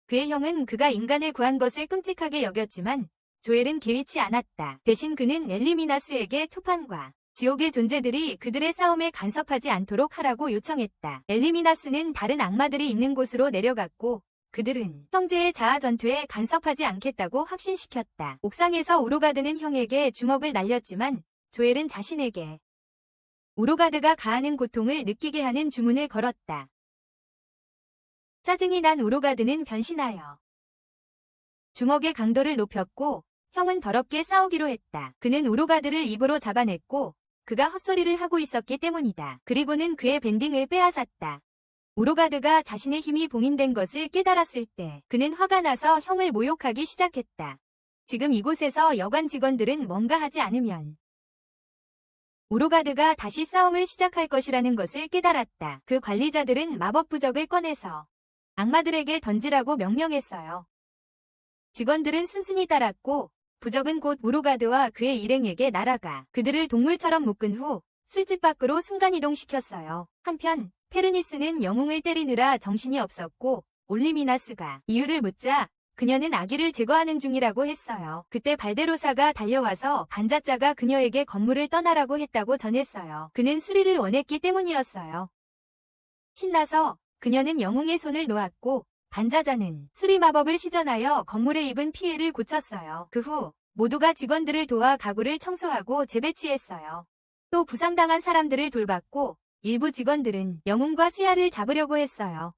[SPEAKER 1] 그의 형은 그가 인간을 구한 것을 끔찍하게 여겼지만 조엘은 개의치 않았다. 대신 그는 엘리미나스에게 투판과 지옥의 존재들이 그들의 싸움에 간섭하지 않도록 하라고 요청했다. 엘리미나스는 다른 악마들이 있는 곳으로 내려갔고 그들은 형제의 자아 전투에 간섭하지 않겠다고 확신시켰다. 옥상에서 우로가드는 형에게 주먹을 날렸지만 조엘은 자신에게 우로가드가 가하는 고통을 느끼게 하는 주문을 걸었다. 짜증이 난 우로가드는 변신하여 주먹의 강도를 높였고 형은 더럽게 싸우기로 했다. 그는 우로가드를 입으로 잡아냈고 그가 헛소리를 하고 있었기 때문이다. 그리고는 그의 밴딩을 빼앗았다. 우로가드가 자신의 힘이 봉인된 것을 깨달았을 때 그는 화가 나서 형을 모욕하기 시작했다. 지금 이곳에서 여관 직원들은 뭔가 하지 않으면 우로가드가 다시 싸움을 시작할 것이라는 것을 깨달았다. 그 관리자들은 마법 부적을 꺼내서 악마들에게 던지라고 명령했어요. 직원들은 순순히 따랐고 부적은 곧 우로가드와 그의 일행에게 날아가 그들을 동물처럼 묶은 후 술집 밖으로 순간이동시켰어요. 한편 페르니스는 영웅을 때리느라 정신이 없었고 올리미나스가 이유를 묻자 그녀는 아기를 제거하는 중이라고 했어요. 그때 발데로사가 달려와서 반자자가 그녀에게 건물을 떠나라고 했다고 전했어요. 그는 수리를 원했기 때문이었어요. 신나서 그녀는 영웅의 손을 놓았고 반자자는 수리 마법을 시전하여 건물에 입은 피해를 고쳤어요. 그 후 모두가 직원들을 도와 가구를 청소하고 재배치했어요. 또 부상당한 사람들을 돌봤고 일부 직원들은 영웅과 수야를 잡으려고 했어요.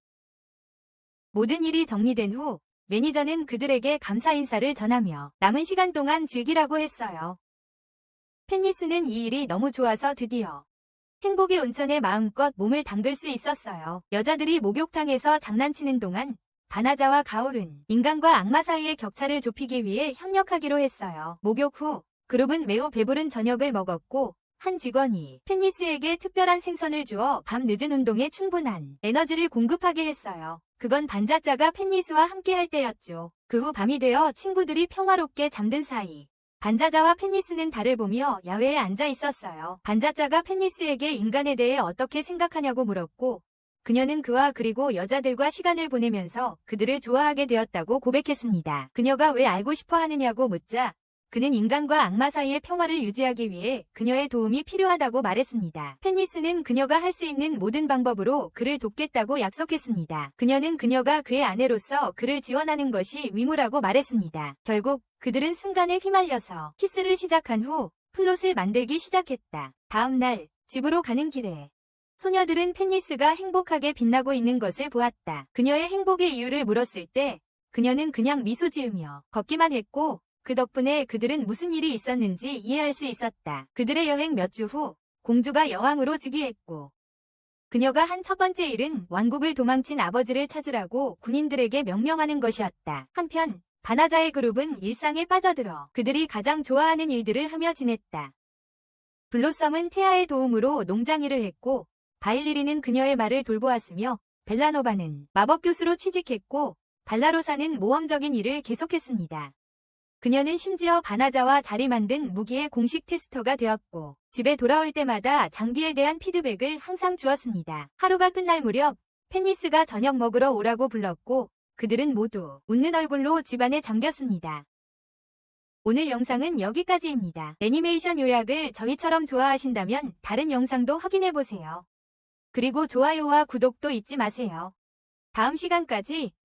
[SPEAKER 1] 모든 일이 정리된 후 매니저는 그들에게 감사 인사를 전하며 남은 시간 동안 즐기라고 했어요. 펜리스는 이 일이 너무 좋아서 드디어 행복의 온천에 마음껏 몸을 담글 수 있었어요. 여자들이 목욕탕에서 장난치는 동안 바나자와 가올은 인간과 악마 사이의 격차를 좁히기 위해 협력하기로 했어요. 목욕 후 그룹은 매우 배부른 저녁을 먹었고 한 직원이 펜리스에게 특별한 생선을 주어 밤 늦은 운동에 충분한 에너지를 공급하게 했어요. 그건 반자자가 펜리스와 함께할 때였죠. 그 후 밤이 되어 친구들이 평화롭게 잠든 사이 반자자와 펜리스는 달을 보며 야외에 앉아 있었어요. 반자자가 펜리스에게 인간에 대해 어떻게 생각하냐고 물었고 그녀는 그와 그리고 여자들과 시간을 보내면서 그들을 좋아하게 되었다고 고백했습니다. 그녀가 왜 알고 싶어 하느냐고 묻자 그는 인간과 악마 사이의 평화를 유지하기 위해 그녀의 도움이 필요하다고 말했습니다. 펜리스는 그녀가 할 수 있는 모든 방법으로 그를 돕겠다고 약속했습니다. 그녀는 그녀가 그의 아내로서 그를 지원하는 것이 위무라고 말했습니다. 결국 그들은 순간에 휘말려서 키스를 시작한 후 플롯을 만들기 시작했다. 다음 날 집으로 가는 길에 소녀들은 펜리스가 행복하게 빛나고 있는 것을 보았다. 그녀의 행복의 이유를 물었을 때 그녀는 그냥 미소 지으며 걷기만 했고 그 덕분에 그들은 무슨 일이 있었는지 이해할 수 있었다. 그들의 여행 몇 주 후 공주가 여왕으로 즉위했고 그녀가 한 첫 번째 일은 왕국을 도망친 아버지를 찾으라고 군인들에게 명령하는 것이었다. 한편 바나자의 그룹은 일상에 빠져들어 그들이 가장 좋아하는 일들을 하며 지냈다. 블로썸은 테아의 도움으로 농장 일을 했고 바일리리는 그녀의 말을 돌보았으며 벨라노바는 마법 교수로 취직했고 발라로사는 모험적인 일을 계속했습니다. 그녀는 심지어 바나자와 자리 만든 무기의 공식 테스터가 되었고 집에 돌아올 때마다 장비에 대한 피드백을 항상 주었습니다. 하루가 끝날 무렵 펜리스가 저녁 먹으러 오라고 불렀고 그들은 모두 웃는 얼굴로 집안에 잠겼습니다. 오늘 영상은 여기까지입니다. 애니메이션 요약을 저희처럼 좋아하신다면 다른 영상도 확인해보세요. 그리고 좋아요와 구독도 잊지 마세요.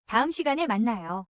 [SPEAKER 1] 다음 시간에 만나요.